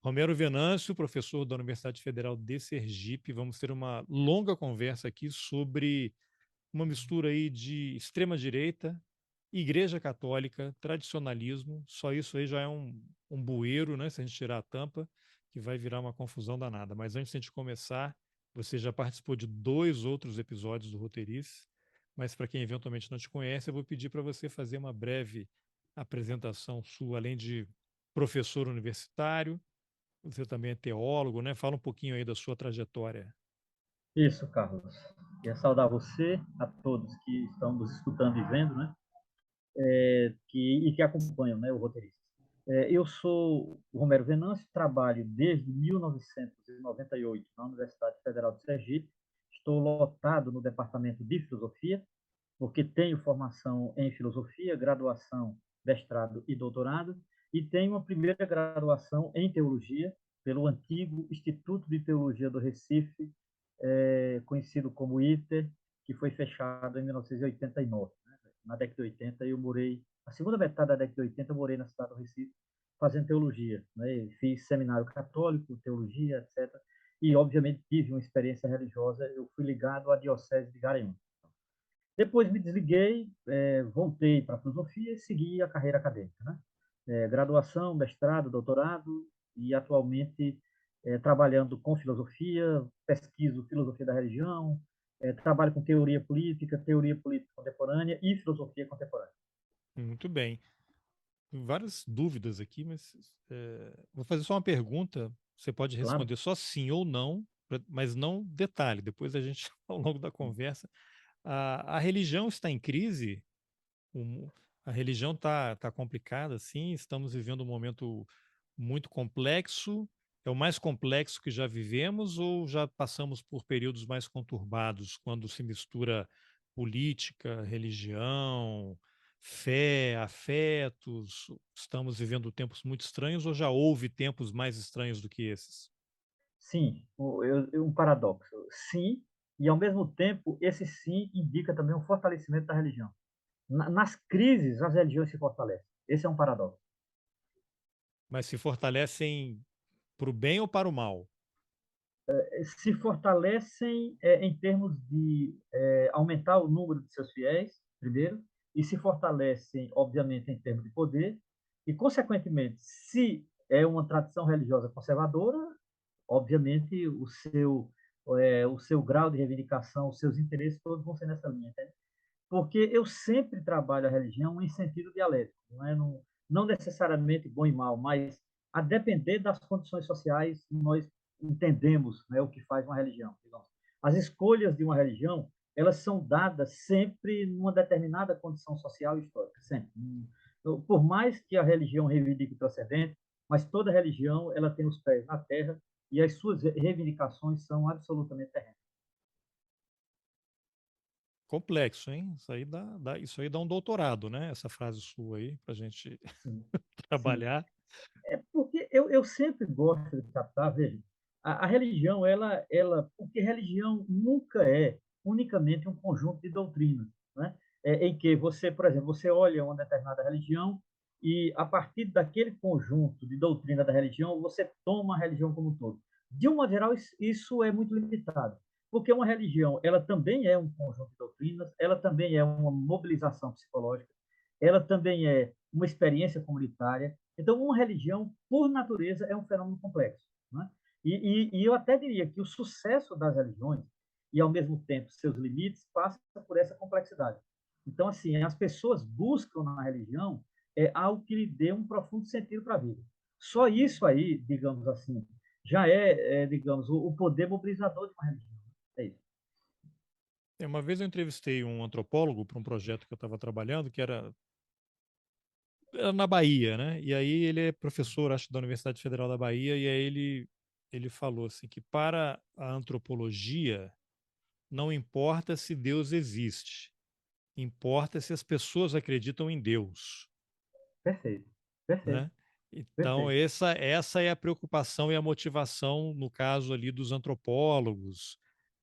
Romero Venâncio, professor da Universidade Federal de Sergipe. Vamos ter uma longa conversa aqui sobre uma mistura aí de extrema-direita, Igreja Católica, tradicionalismo. Só isso aí já é um bueiro, né? Se a gente tirar a tampa, que vai virar uma confusão danada. Mas antes de a gente começar, você já participou de 2 outros episódios do Roteirice, mas para quem eventualmente não te conhece, eu vou pedir para você fazer uma breve apresentação sua, além de professor universitário, você também é teólogo, né? Fala um pouquinho aí da sua trajetória. Isso, Carlos. Queria saudar você, a todos que estão nos escutando e vendo, né? Que acompanham, né, o roteirista. Eu sou o Romero Venâncio, trabalho desde 1998 na Universidade Federal de Sergipe. Estou lotado no departamento de filosofia, porque tenho formação em filosofia, graduação, mestrado e doutorado, e tenho uma primeira graduação em teologia pelo antigo Instituto de Teologia do Recife, conhecido como ITER, que foi fechado em 1989. Né? Na década de 80, eu morei, na segunda metade da década de 80, eu morei na cidade do Recife, fazendo teologia. Né? Fiz seminário católico, teologia, etc. E, obviamente, tive uma experiência religiosa. Eu fui ligado à Diocese de Garanhuns. Depois me desliguei, voltei para a filosofia e segui a carreira acadêmica. Né? Graduação, mestrado, doutorado e atualmente trabalhando com filosofia, pesquiso filosofia da religião, trabalho com teoria política contemporânea e filosofia contemporânea. Muito bem. Várias dúvidas aqui, mas vou fazer só uma pergunta. Você pode Claro? responder só sim ou não, mas não detalhe. Depois a gente, ao longo da conversa, a religião está em crise? O- a religião está complicada, sim. Estamos vivendo um momento muito complexo. É o mais complexo que já vivemos ou já passamos por períodos mais conturbados, quando se mistura política, religião, fé, afetos? Estamos vivendo tempos muito estranhos ou já houve tempos mais estranhos do que esses? Sim, um paradoxo. Sim, e ao mesmo tempo, esse sim indica também um fortalecimento da religião. Nas crises, as religiões se fortalecem. Esse é um paradoxo. Mas se fortalecem para o bem ou para o mal? Se fortalecem em termos de aumentar o número de seus fiéis, primeiro, e se fortalecem, obviamente, em termos de poder, e, consequentemente, se é uma tradição religiosa conservadora, obviamente, o seu grau de reivindicação, os seus interesses todos vão ser nessa linha. Entende? Porque eu sempre trabalho a religião em sentido dialético, não necessariamente bom e mal, mas a depender das condições sociais, nós entendemos, né, o que faz uma religião. Digamos. As escolhas de uma religião, elas são dadas sempre numa determinada condição social e histórica, sempre. Por mais que a religião reivindique o transcendente, mas toda religião ela tem os pés na terra e as suas reivindicações são absolutamente terrenas. Complexo, hein? Isso aí dá um doutorado, né? Essa frase sua aí, para a gente Sim, sim. trabalhar. Porque eu sempre gosto de captar, veja, a religião, porque religião nunca é unicamente um conjunto de doutrinas, né? Em que você, por exemplo, você olha uma determinada religião e, a partir daquele conjunto de doutrina da religião, você toma a religião como um todo. De uma geral, isso é muito limitado, porque uma religião, ela também é um conjunto de doutrinas, ela também é uma mobilização psicológica, ela também é uma experiência comunitária. Então, uma religião, por natureza, é um fenômeno complexo. Né? E eu até diria que o sucesso das religiões, e ao mesmo tempo seus limites, passa por essa complexidade. Então, assim, as pessoas buscam na religião algo que lhe dê um profundo sentido para a vida. Só isso aí, digamos assim, já digamos, o poder mobilizador de uma religião. É isso. Uma vez eu entrevistei um antropólogo para um projeto que eu estava trabalhando, que era na Bahia, né? E aí ele é professor, acho, da Universidade Federal da Bahia, e aí ele falou assim que para a antropologia não importa se Deus existe, importa se as pessoas acreditam em Deus, Perfeito, perfeito, né? Então, perfeito. essa é a preocupação e a motivação, no caso ali dos antropólogos,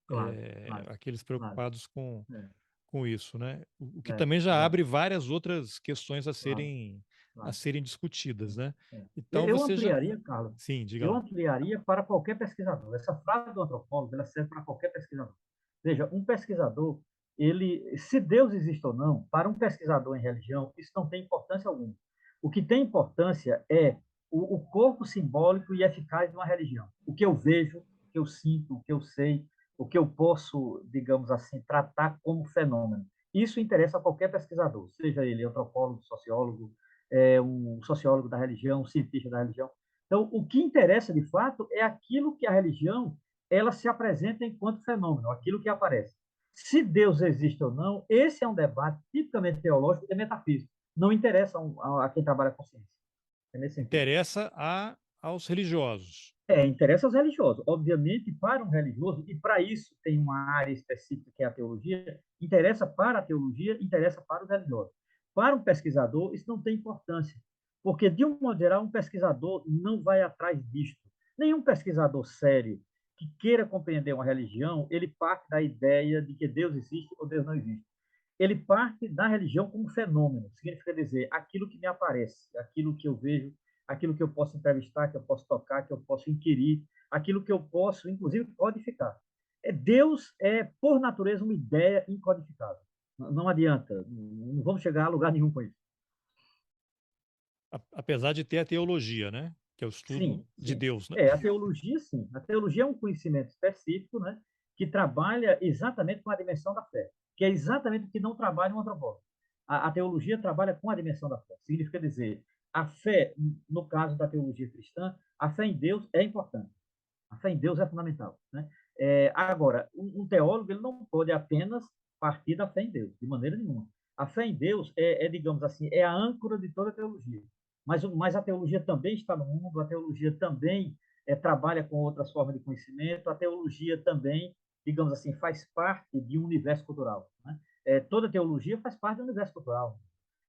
Claro, claro, aqueles claro. preocupados com, É, com isso, né? O que é, também já é, abre várias outras questões a claro. serem a claro. serem discutidas, Sim, né? sim. Então Eu você já... ampliaria, Carlos, Sim, diga eu lá. ampliaria para qualquer pesquisador. Essa frase do antropólogo, ela serve para qualquer pesquisador. Veja, um pesquisador, ele, se Deus existe ou não, para um pesquisador em religião, isso não tem importância alguma. O que tem importância é o corpo simbólico e eficaz de uma religião. O que eu vejo, o que eu sinto, o que eu sei, o que eu posso, digamos assim, tratar como fenômeno. Isso interessa a qualquer pesquisador, seja ele antropólogo, sociólogo, um sociólogo da religião, um cientista da religião. Então, o que interessa, de fato, é aquilo que a religião ela se apresenta enquanto fenômeno, aquilo que aparece. Se Deus existe ou não, esse é um debate tipicamente teológico e metafísico. Não interessa a quem trabalha com ciência. É nesse sentido. Interessa aos religiosos. Interessa aos religiosos. Obviamente, para um religioso, e para isso tem uma área específica que é a teologia, interessa para a teologia, interessa para os religiosos. Para um pesquisador, isso não tem importância, porque, de um modo geral, um pesquisador não vai atrás disto. Nenhum pesquisador sério que queira compreender uma religião, ele parte da ideia de que Deus existe ou Deus não existe. Ele parte da religião como fenômeno, significa dizer aquilo que me aparece, aquilo que eu vejo, aquilo que eu posso entrevistar, que eu posso tocar, que eu posso inquirir, aquilo que eu posso, inclusive, codificar. Deus é, por natureza, uma ideia incodificável. Não adianta, não vamos chegar a lugar nenhum com isso. Apesar de ter a teologia, né? Que é o estudo Sim, de sim. Deus, né? A teologia, sim. A teologia é um conhecimento específico, né, que trabalha exatamente com a dimensão da fé, que é exatamente o que não trabalha um antropólogo. A teologia trabalha com a dimensão da fé. Significa dizer, a fé, no caso da teologia cristã, a fé em Deus é importante. A fé em Deus é fundamental, né? Agora, um teólogo ele não pode apenas partir da fé em Deus, de maneira nenhuma. A fé em Deus digamos assim, é a âncora de toda a teologia. Mas a teologia também está no mundo, a teologia também trabalha com outras formas de conhecimento, a teologia também, digamos assim, faz parte de um universo cultural, né? Toda teologia faz parte do universo cultural.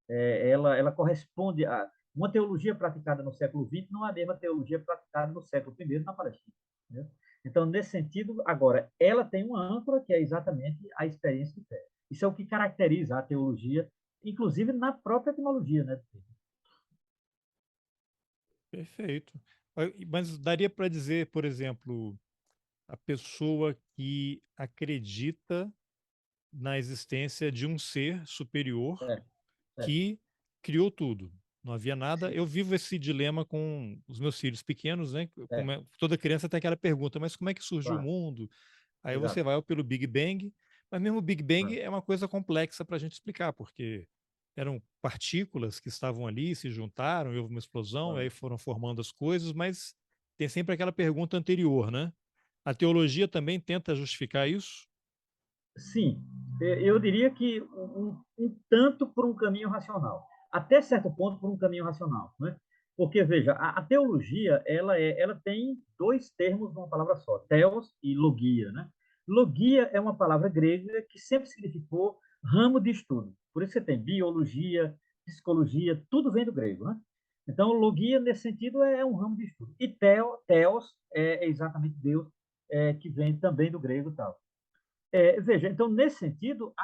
Ela corresponde a uma teologia praticada no século XX não é a mesma teologia praticada no século I na Palestina. Né? Então, nesse sentido, agora, ela tem uma âncora que é exatamente a experiência de fé. Isso é o que caracteriza a teologia, inclusive na própria etimologia, né? Perfeito. Mas daria para dizer, por exemplo, a pessoa que acredita na existência de um ser superior É, é, que criou tudo. Não havia nada. sim, Eu vivo esse dilema com os meus filhos pequenos, né? é, Toda criança tem aquela pergunta, mas como é que surgiu o claro, mundo? Aí você exato, vai pelo Big Bang, mas mesmo o Big Bang claro, é uma coisa complexa para a gente explicar, porque eram partículas que estavam ali, se juntaram, e houve uma explosão, e claro. aí foram formando as coisas, mas tem sempre aquela pergunta anterior, né? A teologia também tenta justificar isso? Sim, eu diria que um tanto por um caminho racional, até certo ponto por um caminho racional, né? Porque veja, a teologia ela tem dois termos numa palavra só, theos e logia, né? Logia é uma palavra grega que sempre significou ramo de estudo. Por isso você tem biologia, psicologia, tudo vem do grego, né? Então, logia nesse sentido é um ramo de estudo. E theos é exatamente Deus, que vem também do grego e tal. Veja, então, nesse sentido,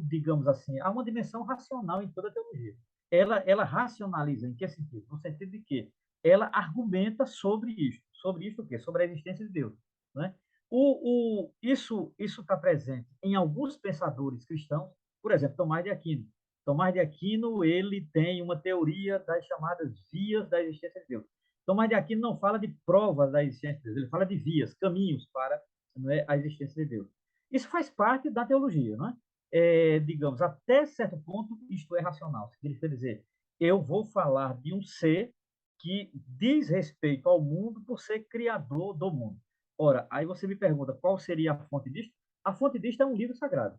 digamos assim, há uma dimensão racional em toda a teologia. Ela racionaliza em que sentido? No sentido de que ela argumenta sobre isto o quê? Sobre a existência de Deus, né? Isso está presente em alguns pensadores cristãos, por exemplo, Tomás de Aquino. Tomás de Aquino ele tem uma teoria das chamadas vias da existência de Deus. Tomás de Aquino não fala de provas da existência de Deus, ele fala de vias, caminhos para, não é, a existência de Deus. Isso faz parte da teologia, não é? Digamos, até certo ponto, isto é racional. Significa dizer, eu vou falar de um ser que diz respeito ao mundo por ser criador do mundo. Ora, aí você me pergunta qual seria a fonte disto? A fonte disto é um livro sagrado.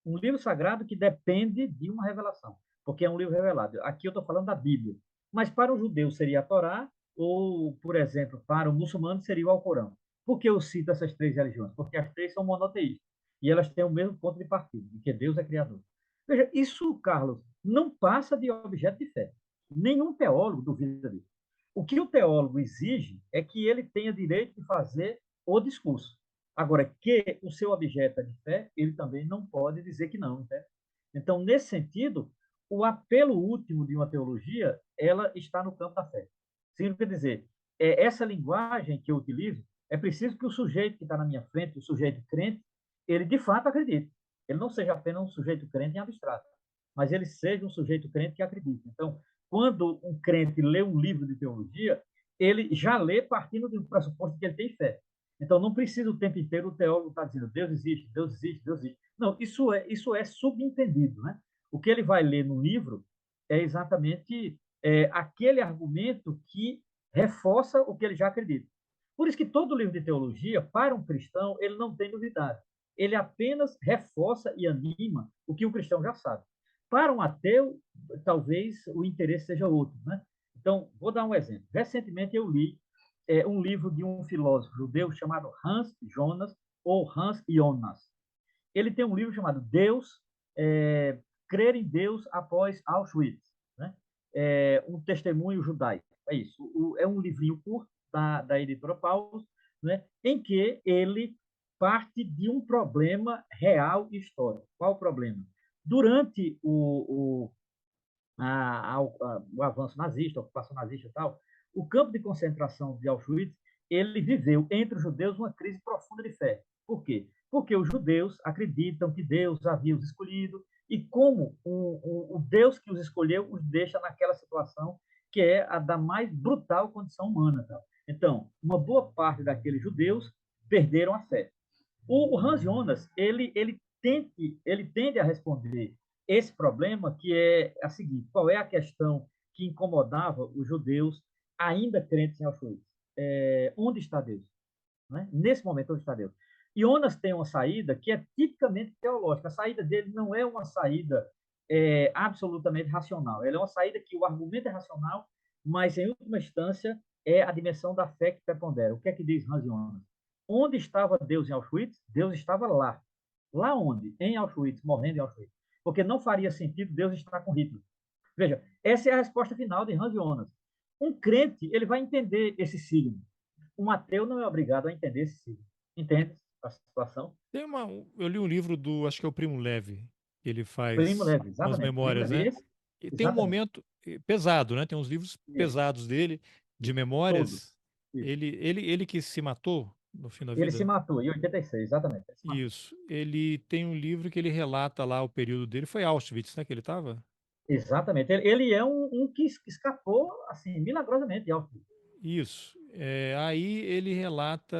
Um livro sagrado que depende de uma revelação, porque é um livro revelado. Aqui eu estou falando da Bíblia. Mas para o judeu seria a Torá, ou, por exemplo, para o muçulmano seria o Alcorão. Por que eu cito essas três religiões? Porque as três são monoteístas. E elas têm o mesmo ponto de partida, de que Deus é criador. Veja, isso, Carlos, não passa de objeto de fé. Nenhum teólogo duvida disso. O que o teólogo exige é que ele tenha direito de fazer o discurso. Agora, que o seu objeto é de fé, ele também não pode dizer que não. Né? Então, nesse sentido, o apelo último de uma teologia ela está no campo da fé. Significa dizer, essa linguagem que eu utilizo, é preciso que o sujeito que está na minha frente, o sujeito crente, ele de fato acredite. Ele não seja apenas um sujeito crente em abstrato, mas ele seja um sujeito crente que acredita. Então, quando um crente lê um livro de teologia, ele já lê partindo do pressuposto de que ele tem fé. Então, não precisa o tempo inteiro o teólogo estar dizendo Deus existe, Deus existe, Deus existe. Não, isso é subentendido. Né? O que ele vai ler no livro é exatamente aquele argumento que reforça o que ele já acredita. Por isso que todo livro de teologia, para um cristão, ele não tem novidade. Ele apenas reforça e anima o que o cristão já sabe. Para um ateu, talvez o interesse seja outro. Né? Então, vou dar um exemplo. Recentemente eu li um livro de um filósofo judeu chamado Hans Jonas, ou Hans Jonas. Ele tem um livro chamado Deus, Crer em Deus após Auschwitz. Né? Um testemunho judaico. É isso. É um livrinho curto da editora Paulus, né? Em que ele parte de um problema real e histórico. Qual o problema? Durante o avanço nazista, a ocupação nazista e tal, o campo de concentração de Auschwitz, ele viveu entre os judeus uma crise profunda de fé. Por quê? Porque os judeus acreditam que Deus havia os escolhido e como o Deus que os escolheu os deixa naquela situação que é a da mais brutal condição humana. Tal. Então, uma boa parte daqueles judeus perderam a fé. O Hans Jonas, ele tende a responder esse problema, que é a seguinte: qual é a questão que incomodava os judeus ainda crentes em Auschwitz? Onde está Deus? Né? Nesse momento, onde está Deus? E Jonas tem uma saída que é tipicamente teológica. A saída dele não é uma saída absolutamente racional. Ela é uma saída que o argumento é racional, mas, em última instância, é a dimensão da fé que prepondera. O que é que diz Hans Jonas? Onde estava Deus em Auschwitz? Deus estava lá. Lá onde? Em Auschwitz, morrendo em Auschwitz. Porque não faria sentido Deus estar com Hitler. Veja, essa é a resposta final de Hans Jonas. Um crente, ele vai entender esse signo. Um ateu não é obrigado a entender esse signo. Entende a situação? Eu li um livro do, acho que é o Primo Levi, que ele Primo faz Levi, umas exatamente. Primo memórias, Levi, né? esse? E tem um Exatamente. momento pesado, né? Tem uns livros Isso, pesados dele, de isso. Todos. memórias. Isso. Ele que se matou no fim da Ele se vida. matou em 86, exatamente. Ele se matou. Isso. Ele tem um livro que ele relata lá o período dele. Foi Auschwitz, né? Que ele estava? Exatamente. Ele é um que escapou, assim, milagrosamente de Auschwitz. Isso. Aí ele relata,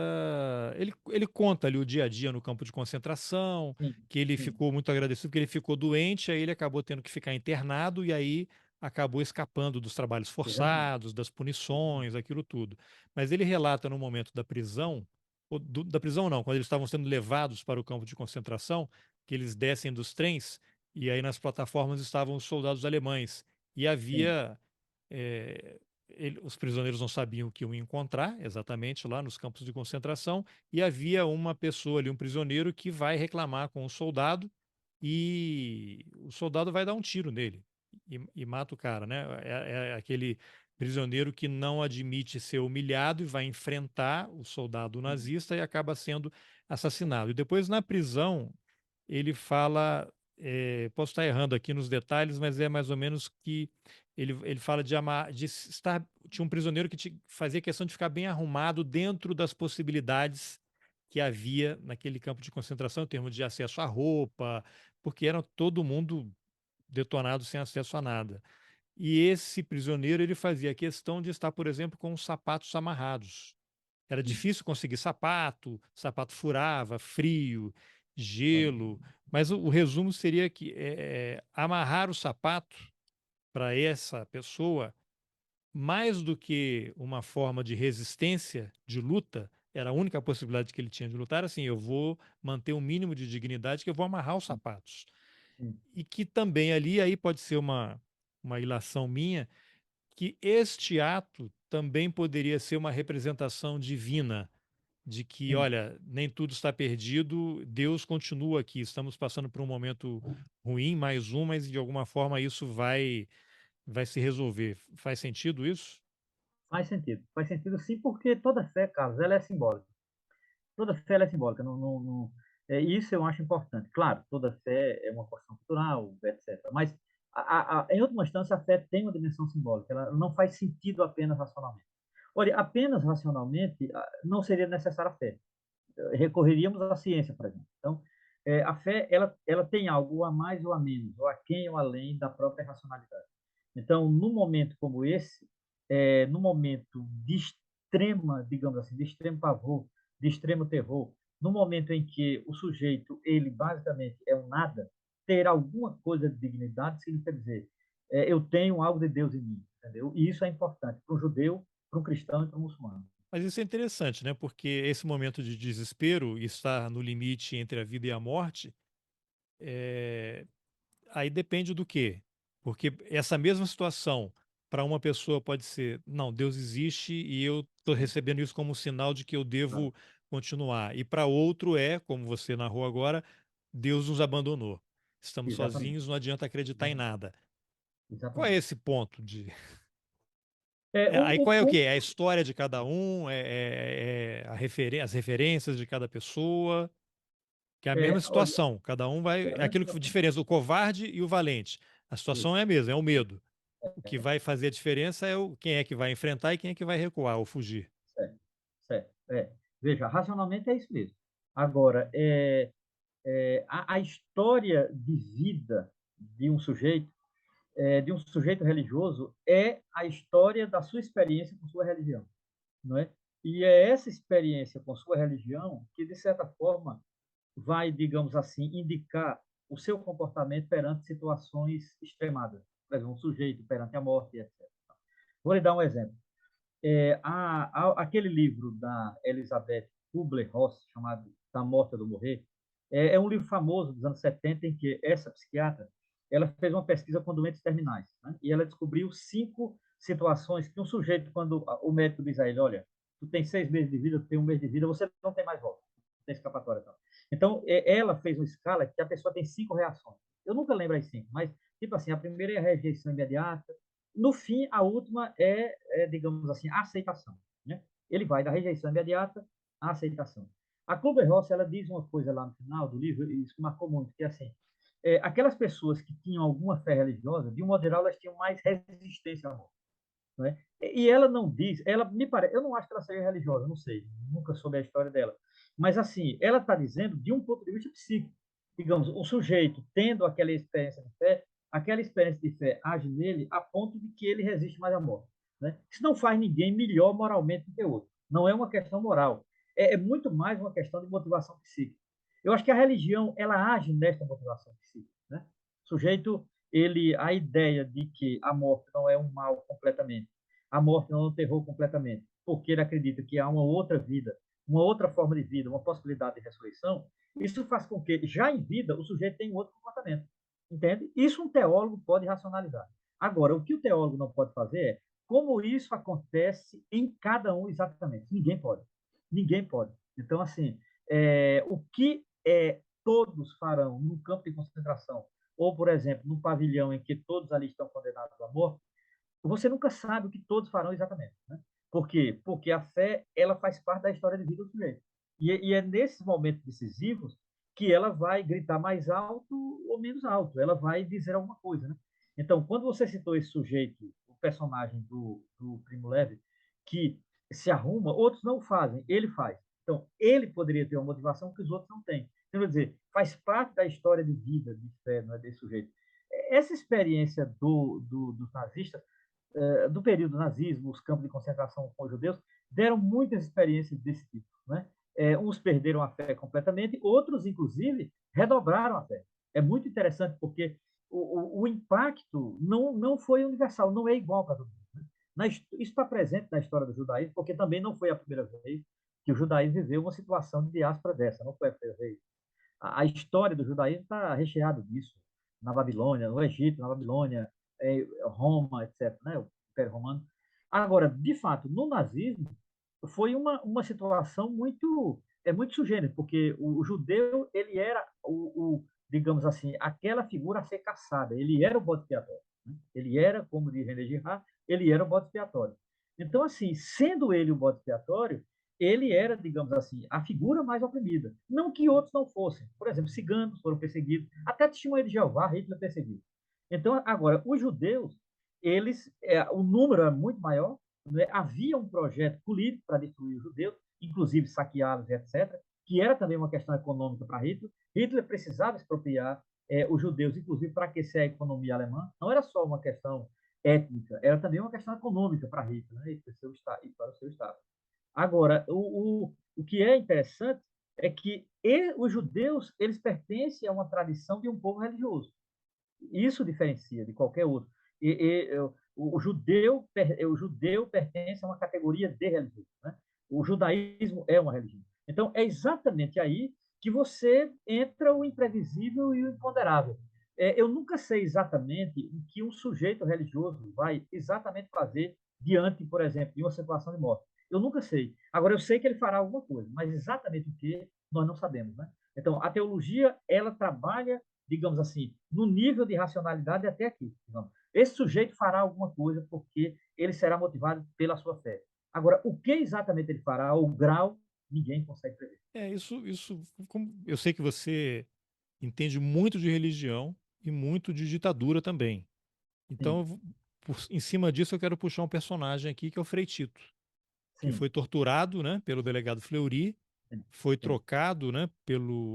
ele conta ali o dia a dia no campo de concentração, Sim, que ele sim. ficou muito agradecido, porque ele ficou doente, aí ele acabou tendo que ficar internado e aí acabou escapando dos trabalhos Exatamente. forçados, das punições, Exatamente. aquilo tudo. Mas ele relata no momento da prisão, da prisão não, quando eles estavam sendo levados para o campo de concentração, que eles descem dos trens e aí nas plataformas estavam os soldados alemães e Sim, havia os prisioneiros não sabiam o que iam encontrar exatamente lá nos campos de concentração, e havia uma pessoa ali, um prisioneiro, que vai reclamar com o soldado, e o soldado vai dar um tiro nele e mata o cara, né? É aquele prisioneiro que não admite ser humilhado e vai enfrentar o soldado sim. nazista e acaba sendo assassinado. E depois, na prisão, ele fala, posso estar errando aqui nos detalhes, mas é mais ou menos que ele fala de estar. Tinha um prisioneiro que fazia questão de ficar bem arrumado dentro das possibilidades que havia naquele campo de concentração, em termos de acesso à roupa, porque era todo mundo detonado sem acesso a nada. E esse prisioneiro ele fazia questão de estar, por exemplo, com os sapatos amarrados. Era Sim. difícil conseguir sapato, sapato furava, frio, Olha, gelo. Mas o resumo seria que amarrar o sapato para essa pessoa, mais do que uma forma de resistência, de luta, era a única possibilidade que ele tinha de lutar, era assim, eu vou manter um mínimo de dignidade que eu vou amarrar os sim, sapatos. sim, E que também ali, aí pode ser uma ilação minha, que este ato também poderia ser uma representação divina, de que, sim. olha, nem tudo está perdido, Deus continua aqui, estamos passando por um momento ruim, mais um, mas de alguma forma isso vai se resolver. Faz sentido isso? Faz sentido. Faz sentido sim, porque toda fé, Carlos, ela é simbólica. Toda fé ela é simbólica. Isso eu acho importante. Claro, toda fé é uma questão cultural, etc. Mas Em última instância, a fé tem uma dimensão simbólica, ela não faz sentido apenas racionalmente. Olha, apenas racionalmente não seria necessária a fé. Recorreríamos à ciência, por exemplo. Então, a fé ela tem algo a mais ou a menos, ou a quem ou além da própria racionalidade. Então, num momento como esse, num momento de extrema, digamos assim, de extremo pavor, de extremo terror, no momento em que o sujeito, ele basicamente é um nada, ter alguma coisa de dignidade significa dizer, eu tenho algo de Deus em mim, entendeu? E isso é importante para um judeu, para um cristão e para um muçulmano. Mas isso é interessante, né? Porque esse momento de desespero, e estar no limite entre a vida e a morte, eh, aí depende do quê? Porque essa mesma situação, para uma pessoa pode ser: "Não, Deus existe e eu estou Sim, recebendo isso como um sinal de que eu claro. devo continuar". E para outro é, como você narrou agora: "Deus nos abandonou. Estamos Exatamente. sozinhos, não adianta acreditar em Exatamente. nada". Qual é Exatamente. esse ponto de aí O qual é o quê? ponto É a história de cada um? As referências de cada pessoa? Que é a mesma olha, situação, cada um vai é antes aquilo da que diferença o covarde e o valente. A situação isso, é a mesma, é o medo. O que vai fazer a diferença é o quem é que vai enfrentar e quem é que vai recuar ou fugir. certo, certo. Veja, racionalmente é isso mesmo. Agora, a história de vida de um sujeito religioso, é a história da sua experiência com sua religião, não é? E é essa experiência com sua religião que, de certa forma, vai, digamos assim, indicar o seu comportamento perante situações extremadas. Por exemplo, um sujeito perante a morte, etc. Vou lhe dar um exemplo. Aquele livro da Elizabeth Kubler-Ross, chamado Da Morte do Morrer, um livro famoso dos anos 70 em que essa psiquiatra ela fez uma pesquisa com doentes terminais, né? E ela descobriu 5 situações que um sujeito, quando o médico diz a ele, olha, tu tem 6 meses de vida, tu tem 1 mês de vida, você não tem mais volta, não tem escapatória. Então, ela fez uma escala que a pessoa tem 5 reações. Eu nunca lembro as 5, mas, tipo assim, a primeira é a rejeição imediata, no fim, a última digamos assim, a aceitação. Né? Ele vai da rejeição imediata à aceitação. A Kubler-Ross ela diz uma coisa lá no final do livro, e isso marcou muito, que é assim, aquelas pessoas que tinham alguma fé religiosa, de um modo geral, elas tinham mais resistência ao amor. Não é? E ela não diz, ela me parece, eu não acho que ela seja religiosa, não sei, nunca soube a história dela, mas assim, ela está dizendo de um ponto de vista psíquico, digamos, o sujeito tendo aquela experiência de fé age nele a ponto de que ele resiste mais à morte, né? Isso não faz ninguém melhor moralmente do que o outro, não é uma questão moral, é muito mais uma questão de motivação psíquica. Eu acho que a religião ela age nesta motivação psíquica, né? O sujeito a ideia de que a morte não é um mal completamente, a morte não é um terror completamente, porque ele acredita que há uma outra vida, uma outra forma de vida, uma possibilidade de ressurreição, isso faz com que, já em vida, o sujeito tenha um outro comportamento. Entende? Isso um teólogo pode racionalizar. Agora, o que o teólogo não pode fazer é como isso acontece em cada um exatamente. Ninguém pode. Ninguém pode. Então, assim, o que todos farão num campo de concentração, ou, por exemplo, num pavilhão em que todos ali estão condenados à morte, você nunca sabe o que todos farão exatamente. Né? Por quê? Porque a fé ela faz parte da história de vida do sujeito. E é nesses momentos decisivos que ela vai gritar mais alto ou menos alto, ela vai dizer alguma coisa. Né? Então, quando você citou esse sujeito, o personagem do Primo Levi, que se arruma, outros não fazem, ele faz. Então, ele poderia ter uma motivação que os outros não têm. Então, quer dizer, faz parte da história de vida, de fé, não é, desse sujeito. Essa experiência dos nazistas do período do nazismo, os campos de concentração com os judeus, deram muitas experiências desse tipo. Né? Uns perderam a fé completamente, outros, inclusive, redobraram a fé. É muito interessante porque o impacto não foi universal, não é igual para todo mundo. Né? Isso está presente na história do judaísmo, porque também não foi a primeira vez que o judaísmo viveu uma situação de diáspora dessa, não foi a primeira vez. A história do judaísmo está recheada disso. Na Babilônia, no Egito, na Babilônia, Roma, etc., né? O Império Romano. Agora, de fato, no nazismo, foi uma situação muito sugênita, porque o judeu, ele era digamos assim, aquela figura a ser caçada, ele era o bode expiatório. Né? Ele era, como diz René Girard, ele era o bode expiatório. Então, assim, sendo ele o bode expiatório, ele era, digamos assim, a figura mais oprimida. Não que outros não fossem. Por exemplo, ciganos foram perseguidos, até testemunha de Jeová, Hitler perseguido. Então, agora, os judeus, o número é muito maior, né? Havia um projeto político para destruir os judeus, inclusive saqueá-los, etc., que era também uma questão econômica para Hitler. Hitler precisava expropriar os judeus, inclusive para aquecer a economia alemã. Não era só uma questão étnica, era também uma questão econômica para Hitler, né? E para o seu Estado. Agora, o que é interessante é que os judeus eles pertencem a uma tradição de um povo religioso. Isso diferencia de qualquer outro. O judeu pertence a uma categoria de religião. Né? O judaísmo é uma religião. Então, é exatamente aí que você entra o imprevisível e o imponderável. Eu nunca sei exatamente o que um sujeito religioso vai exatamente fazer diante, por exemplo, de uma situação de morte. Eu nunca sei. Agora, eu sei que ele fará alguma coisa, mas exatamente o que nós não sabemos. Né? Então, a teologia, ela trabalha, digamos assim, no nível de racionalidade até aqui. Digamos. Esse sujeito fará alguma coisa porque ele será motivado pela sua fé. Agora, o que exatamente ele fará, o grau, ninguém consegue prever. Eu sei que você entende muito de religião e muito de ditadura também. Então, Sim, em cima disso, eu quero puxar um personagem aqui que é o Frei Tito, que sim, foi torturado, né, pelo delegado Fleury, sim, foi sim. trocado, né,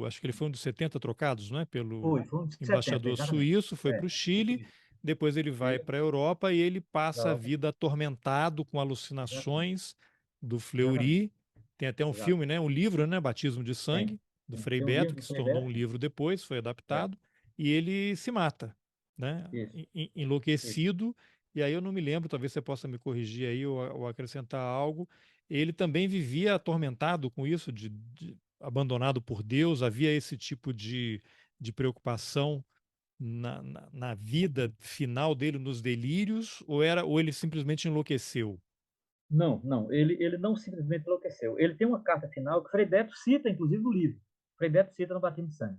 acho que ele foi um dos 70 trocados, né, pelo Foi uns 70, embaixador exatamente. suíço, foi para É, o Chile, isso, depois ele vai é, para a Europa e ele passa a Europa, vida atormentado com exatamente, alucinações do exatamente, Fleury. Tem até um exato. filme, né, um livro, né, Batismo de Tem, Sangue, do tem. Frei Tem um Beto, livro que do se Frei tornou um Beto, livro depois, foi é, adaptado, e ele se mata, né, isso, isso. enlouquecido. E aí eu não me lembro, talvez você possa me corrigir aí ou acrescentar algo. Ele também vivia atormentado com isso, abandonado por Deus, havia esse tipo de preocupação na vida final dele, nos delírios, ou ele simplesmente enlouqueceu? Não, não, ele não simplesmente enlouqueceu. Ele tem uma carta final que Frei Beto cita, inclusive, no livro. Frei Beto cita no Batismo de Sangue,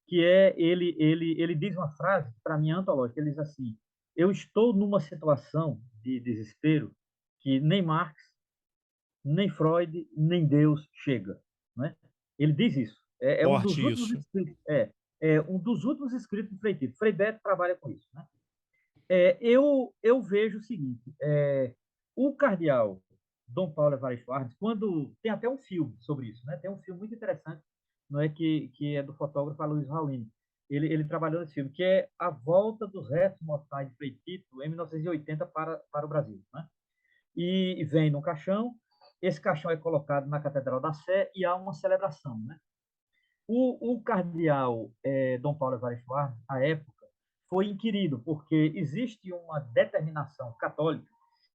que é, ele diz uma frase, para mim, é antológica, ele diz assim, eu estou numa situação de desespero que nem Marx, nem Freud, nem Deus chega. Né? Ele diz isso. É um dos Forte últimos isso. escritos, é um dos últimos escritos de Frei Tito. Frei Beto trabalha com isso. Né? Eu vejo o seguinte: o cardeal Dom Paulo Evaristo Arnes, quando tem até um filme sobre isso, né? Tem um filme muito interessante, não é que é do fotógrafo Aloysio Raulini. Ele trabalhou nesse filme, que é A Volta dos Restos Mortais de Frei Tito em 1980 para o Brasil, né? E vem num caixão. Esse caixão é colocado na Catedral da Sé e há uma celebração, né? O cardeal Dom Paulo Evaristo Arnes, à época, foi inquirido, porque existe uma determinação católica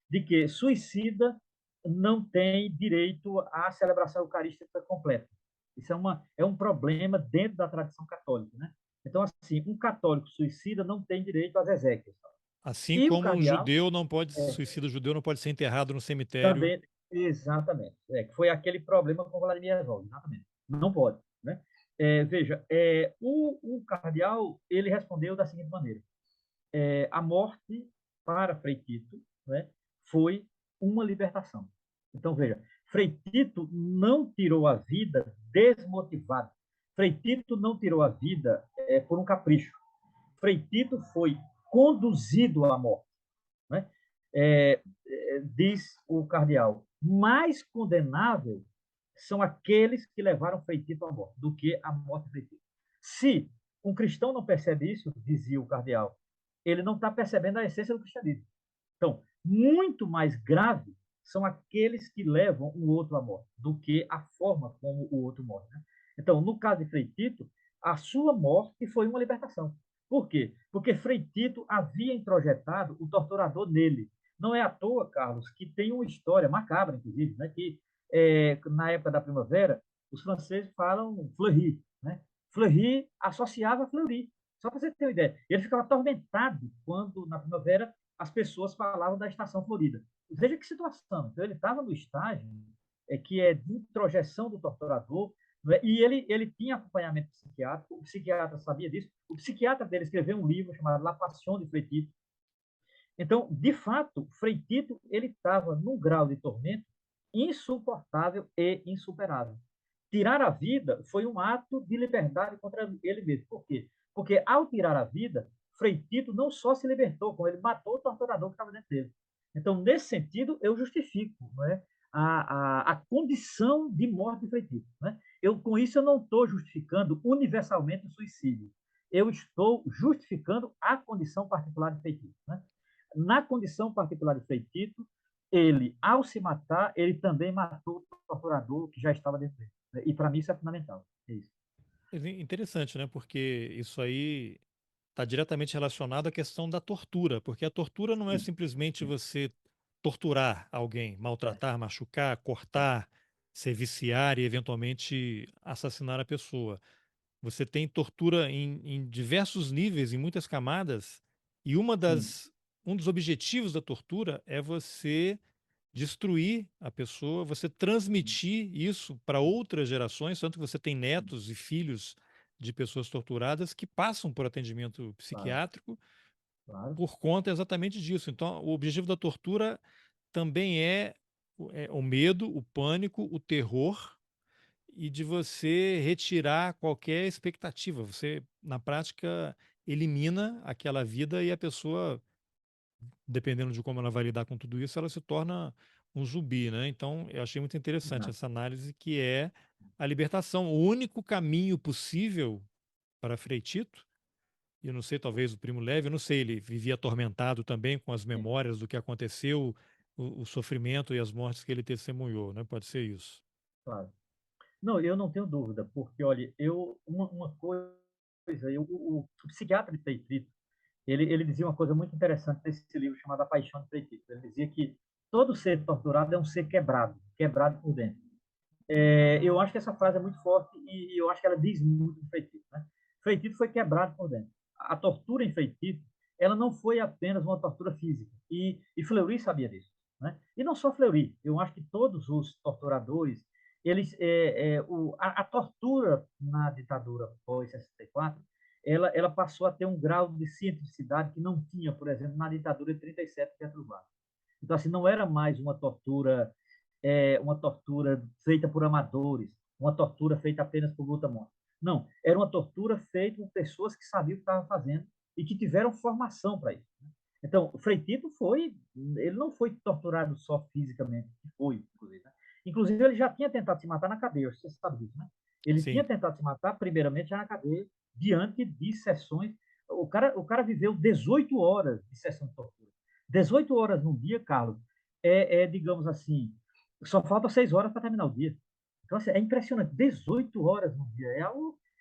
de que suicida não tem direito à celebração eucarística completa. Isso é um problema dentro da tradição católica. Né? Então, assim, um católico suicida não tem direito às exéquias. Assim E o como um cardeal judeu não pode, é, suicida judeu não pode ser enterrado no cemitério. também, exatamente, que foi aquele problema com Vladimir Herzog, exatamente. Não pode. Né? Veja, o cardeal ele respondeu da seguinte maneira: a morte para Frei Tito, né, foi uma libertação. Então, veja, Frei Tito não tirou a vida desmotivado. Frei Tito não tirou a vida por um capricho. Frei Tito foi conduzido à morte. Né? Diz o cardeal, mais condenável são aqueles que levaram Frei Tito à morte do que a morte de Frei Tito. Se um cristão não percebe isso, dizia o cardeal, ele não está percebendo a essência do cristianismo. Então, muito mais grave são aqueles que levam o outro à morte do que a forma como o outro morre. Né? Então, no caso de Frei Tito, a sua morte foi uma libertação. Por quê? Porque Frei Tito havia introjetado o torturador nele. Não é à toa, Carlos, que tem uma história macabra, inclusive, né, que na época da primavera, os franceses falam Fleury. Né? Fleury associava a Fleury. Só para você ter uma ideia. Ele ficava atormentado quando, na primavera, as pessoas falavam da estação florida. Veja que situação. Então, ele estava no estágio que é de introjeção do torturador, né? E ele tinha acompanhamento psiquiátrico, o psiquiatra sabia disso, o psiquiatra dele escreveu um livro chamado La Passion de Frei Tito. Então, de fato, Frei Tito ele estava num grau de tormento insuportável e insuperável. Tirar a vida foi um ato de liberdade contra ele mesmo. Por quê? Porque ao tirar a vida, Frei Tito não só se libertou, como ele matou o torturador que estava dentro dele. Então, nesse sentido, eu justifico, não é, a condição de morte de Frei Tito. Né? Com isso, eu não estou justificando universalmente o suicídio. Eu estou justificando a condição particular de Frei Tito. Né? Na condição particular de Frei Tito, ele, ao se matar, ele também matou o torturador que já estava dentro dele. Né? E para mim isso é fundamental. É isso. Interessante, né? Porque isso aí está diretamente relacionado à questão da tortura, porque a tortura não é Sim, simplesmente sim. você torturar alguém, É, maltratar, machucar, é, cortar, se viciar e eventualmente assassinar a pessoa. Você tem tortura em diversos níveis, em muitas camadas, e sim, um dos objetivos da tortura é você destruir a pessoa, você transmitir isso para outras gerações, tanto que você tem netos e filhos de pessoas torturadas que passam por atendimento claro, psiquiátrico claro. por conta exatamente disso. Então, o objetivo da tortura também é, é o medo, o pânico, o terror e de você retirar qualquer expectativa. Você, na prática, elimina aquela vida e a pessoa, dependendo de como ela vai lidar com tudo isso, ela se torna um zumbi, né? Então, eu achei muito interessante Exato. essa análise que é a libertação. O único caminho possível para Frei Tito, e eu não sei, talvez o Primo Levi, eu não sei, ele vivia atormentado também com as Sim, memórias do que aconteceu, o sofrimento e as mortes que ele testemunhou, né? Pode ser isso. claro. Não, eu não tenho dúvida, porque, olha, uma coisa, o psiquiatra de Frei Tito, ele dizia uma coisa muito interessante nesse livro chamado A Paixão de Frei Tito. Ele dizia que todo ser torturado é um ser quebrado, quebrado por dentro. Eu acho que essa frase é muito forte e eu acho que ela diz muito do Frei Tito. Né? Frei Tito foi quebrado por dentro. A tortura em Frei Tito, ela não foi apenas uma tortura física. E Fleury sabia disso. Né? E não só Fleury. Eu acho que todos os torturadores, a tortura na ditadura pós-64, ela passou a ter um grau de cientificidade que não tinha, por exemplo, na ditadura de 37 de Getúlio Vargas. Então, assim, não era mais uma tortura feita por amadores, uma tortura feita apenas por brutamontes. Não, era uma tortura feita por pessoas que sabiam o que estavam fazendo e que tiveram formação para isso. Então, o Frei Tito ele não foi torturado só fisicamente, inclusive. Né? Inclusive, ele já tinha tentado se matar na cadeia, você sabe disso, né? Ele tinha Sim. tentado se matar, primeiramente, já na cadeia, diante de sessões. O cara viveu 18 horas de sessão de tortura. 18 horas num dia, Carlos, digamos assim, só falta 6 horas para terminar o dia. Então, assim, é impressionante. 18 horas no dia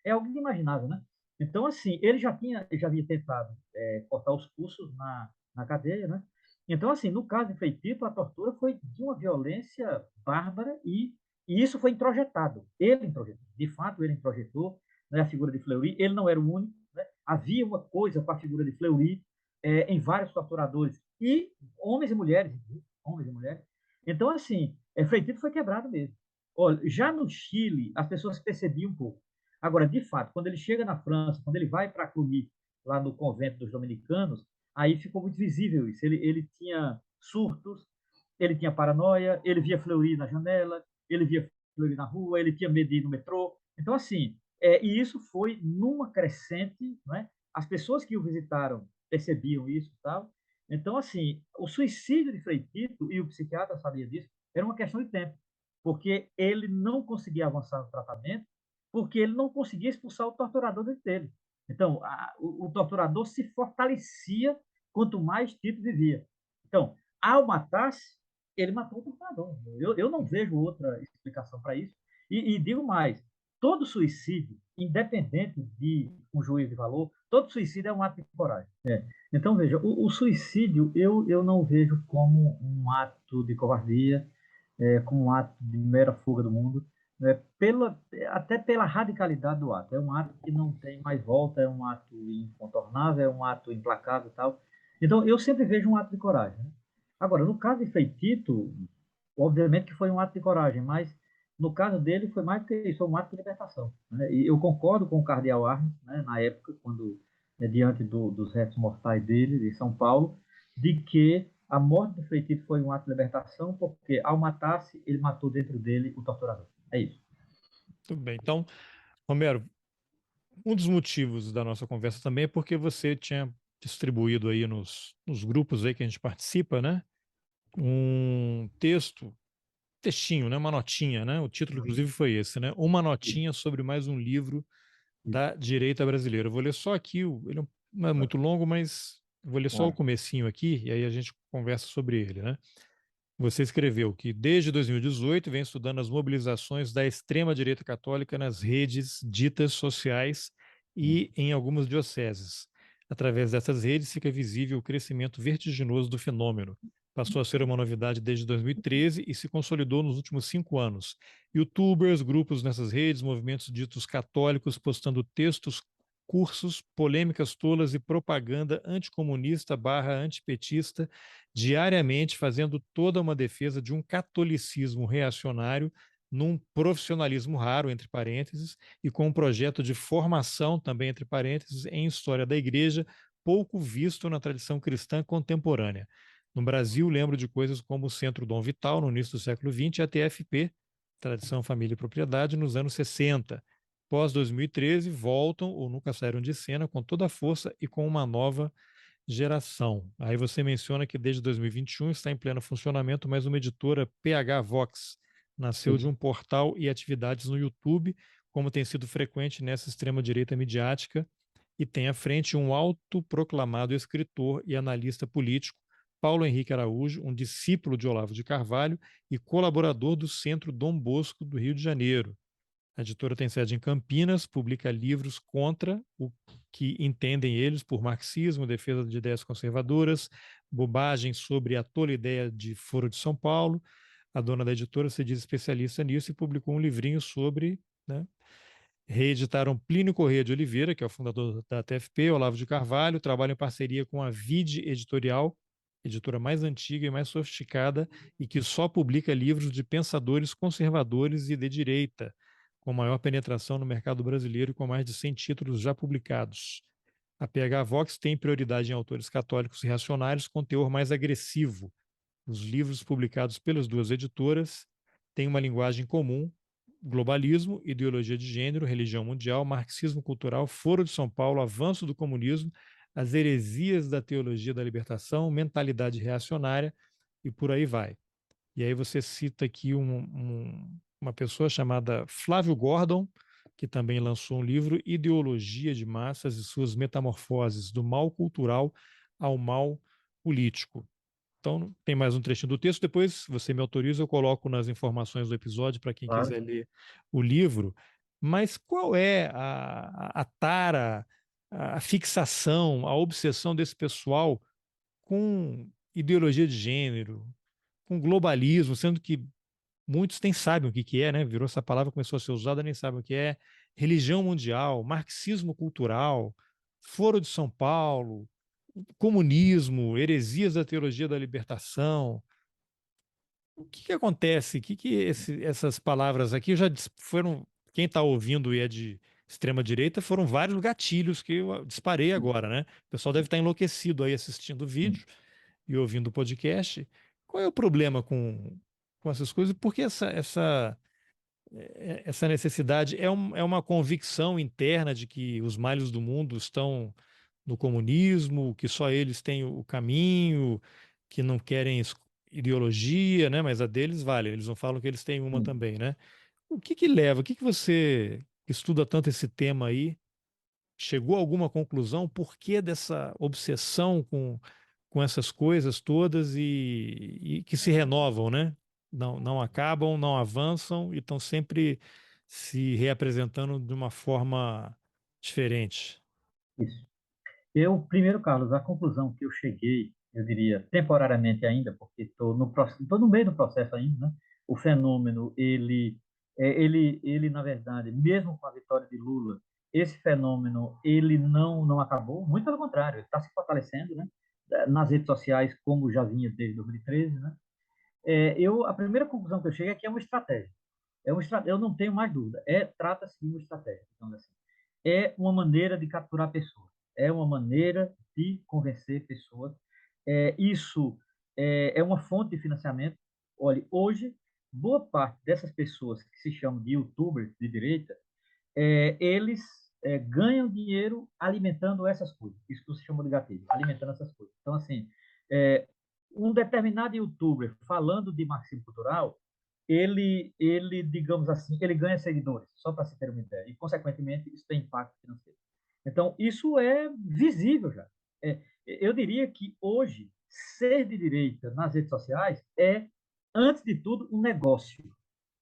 é algo inimaginável, né? Então, assim, ele já havia tentado cortar os pulsos na cadeia, né? Então, assim, no caso de Frei Tito, a tortura foi de uma violência bárbara e isso foi introjetado. Ele introjetou. De fato, ele introjetou, né, a figura de Fleury. Ele não era o único, né? Havia uma coisa com a figura de Fleury em vários torturadores e homens e mulheres, homens e mulheres. Então, assim, Frei Tito foi quebrado mesmo. Olha, já no Chile, as pessoas percebiam um pouco. Agora, de fato, quando ele chega na França, quando ele vai para Cluny, lá no convento dos dominicanos, aí ficou muito visível isso. Ele tinha surtos, ele tinha paranoia, ele via Fleury na janela, ele via Fleury na rua, ele tinha medo de ir no metrô. Então, assim, e isso foi numa crescente, né? As pessoas que o visitaram percebiam isso e tal. Então, assim, o suicídio de Frei Tito, e o psiquiatra sabia disso, era uma questão de tempo, porque ele não conseguia avançar no tratamento, porque ele não conseguia expulsar o torturador dele. Então, o torturador se fortalecia quanto mais Tito vivia. Então, ao matar-se, ele matou o torturador. Eu não vejo outra explicação para isso. E digo mais: todo suicídio, independente de um juízo de valor, todo suicídio é um ato de coragem. Então, veja, o suicídio eu não vejo como um ato de covardia, como um ato de mera fuga do mundo, né, até pela radicalidade do ato. É um ato que não tem mais volta, é um ato incontornável, é um ato implacável e tal. Então, eu sempre vejo um ato de coragem. Né? Agora, no caso de Frei Tito, obviamente que foi um ato de coragem, mas no caso dele foi mais que isso, foi um ato de libertação. Né? E eu concordo com o cardeal Arnes, né, na época, quando diante dos restos mortais dele, de São Paulo, de que a morte do Frei Tito foi um ato de libertação, porque ao matar-se, ele matou dentro dele o torturador. É isso. Tudo bem. Então, Romero, um dos motivos da nossa conversa também é porque você tinha distribuído aí nos grupos aí que a gente participa, né? Um textinho, né? Uma notinha, né? O título, inclusive, foi esse, né? Uma notinha sobre mais um livro Isso, da direita brasileira. Eu vou ler só aqui, ele não é muito longo, mas vou ler só o claro. comecinho aqui e aí a gente conversa sobre ele, né? Você escreveu que desde 2018 vem estudando as mobilizações da extrema-direita católica nas redes ditas sociais e em algumas dioceses. Através dessas redes fica visível o crescimento vertiginoso do fenômeno. Passou a ser uma novidade desde 2013 e se consolidou nos últimos 5 anos. YouTubers, grupos nessas redes, movimentos ditos católicos postando textos, cursos, polêmicas tolas e propaganda anticomunista barra antipetista diariamente fazendo toda uma defesa de um catolicismo reacionário num profissionalismo raro, entre parênteses, e com um projeto de formação, também entre parênteses, em história da igreja, pouco visto na tradição cristã contemporânea. No Brasil, lembro de coisas como o Centro Dom Vital, no início do século XX, e a TFP, Tradição, Família e Propriedade, nos anos 60. Pós 2013, voltam ou nunca saíram de cena com toda a força e com uma nova geração. Aí você menciona que desde 2021 está em pleno funcionamento mais uma editora PH Vox. Nasceu de Isso. um portal e atividades no YouTube, como tem sido frequente nessa extrema-direita midiática, e tem à frente um autoproclamado escritor e analista político, Paulo Henrique Araújo, um discípulo de Olavo de Carvalho e colaborador do Centro Dom Bosco do Rio de Janeiro. A editora tem sede em Campinas, publica livros contra o que entendem eles por marxismo, defesa de ideias conservadoras, bobagem sobre a tola ideia de Foro de São Paulo. A dona da editora se diz especialista nisso e publicou um livrinho sobre, né? Reeditaram Plínio Corrêa de Oliveira, que é o fundador da TFP, Olavo de Carvalho, trabalha em parceria com a Vide Editorial, editora mais antiga e mais sofisticada, e que só publica livros de pensadores conservadores e de direita, com maior penetração no mercado brasileiro e com mais de 100 títulos já publicados. A PH Vox tem prioridade em autores católicos e reacionários com teor mais agressivo. Os livros publicados pelas duas editoras têm uma linguagem comum: globalismo, ideologia de gênero, religião mundial, marxismo cultural, Foro de São Paulo, avanço do comunismo, as heresias da teologia da libertação, mentalidade reacionária e por aí vai. E aí você cita aqui uma pessoa chamada Flávio Gordon, que também lançou um livro, Ideologia de Massas e suas Metamorfoses, do mal cultural ao mal político. Então, tem mais um trechinho do texto. Depois, você me autoriza, eu coloco nas informações do episódio para quem Claro. quiser ler o livro. Mas qual é a tara, a fixação, a obsessão desse pessoal com ideologia de gênero, com globalismo, sendo que muitos nem sabem o que que é, né? Virou essa palavra, começou a ser usada, nem sabem o que é. Religião mundial, marxismo cultural, Foro de São Paulo, comunismo, heresias da teologia da libertação. O que que acontece? O que que essas palavras aqui já foram. Quem está ouvindo e é de extrema direita foram vários gatilhos que eu disparei agora, né? O pessoal deve estar enlouquecido aí assistindo o vídeo e ouvindo o podcast. Qual é o problema com essas coisas? Por que essa necessidade é uma convicção interna de que os males do mundo estão no comunismo, que só eles têm o caminho, que não querem ideologia, né? Mas a deles vale, eles não falam que eles têm uma também, né? O que que leva? O que que você que estuda tanto esse tema aí chegou a alguma conclusão? Por que dessa obsessão com essas coisas todas e que se renovam, né? Não acabam, não avançam e estão sempre se reapresentando de uma forma diferente. Isso. Eu, primeiro, Carlos, a conclusão que eu cheguei, eu diria temporariamente ainda, porque estou no meio do processo ainda, né? O fenômeno, ele, na verdade, mesmo com a vitória de Lula, esse fenômeno, ele não acabou, muito pelo contrário, ele está se fortalecendo, né? Nas redes sociais, como já vinha desde 2013, né? A primeira conclusão que eu cheguei é que é uma estratégia. Eu não tenho mais dúvida. Trata-se de uma estratégia, então, assim. É uma maneira de capturar pessoas. É uma maneira de convencer pessoas. Isso é uma fonte de financiamento. Olha, hoje, boa parte dessas pessoas que se chamam de youtubers de direita, eles ganham dinheiro alimentando essas coisas. Isso que você chamou de gatilho, alimentando essas coisas. Então, assim, é, um determinado youtuber falando de marxismo cultural, digamos assim, ele ganha seguidores, só para se ter uma ideia. E, consequentemente, isso tem impacto financeiro. Então, isso é visível já. Eu diria que hoje, ser de direita nas redes sociais é, antes de tudo, um negócio.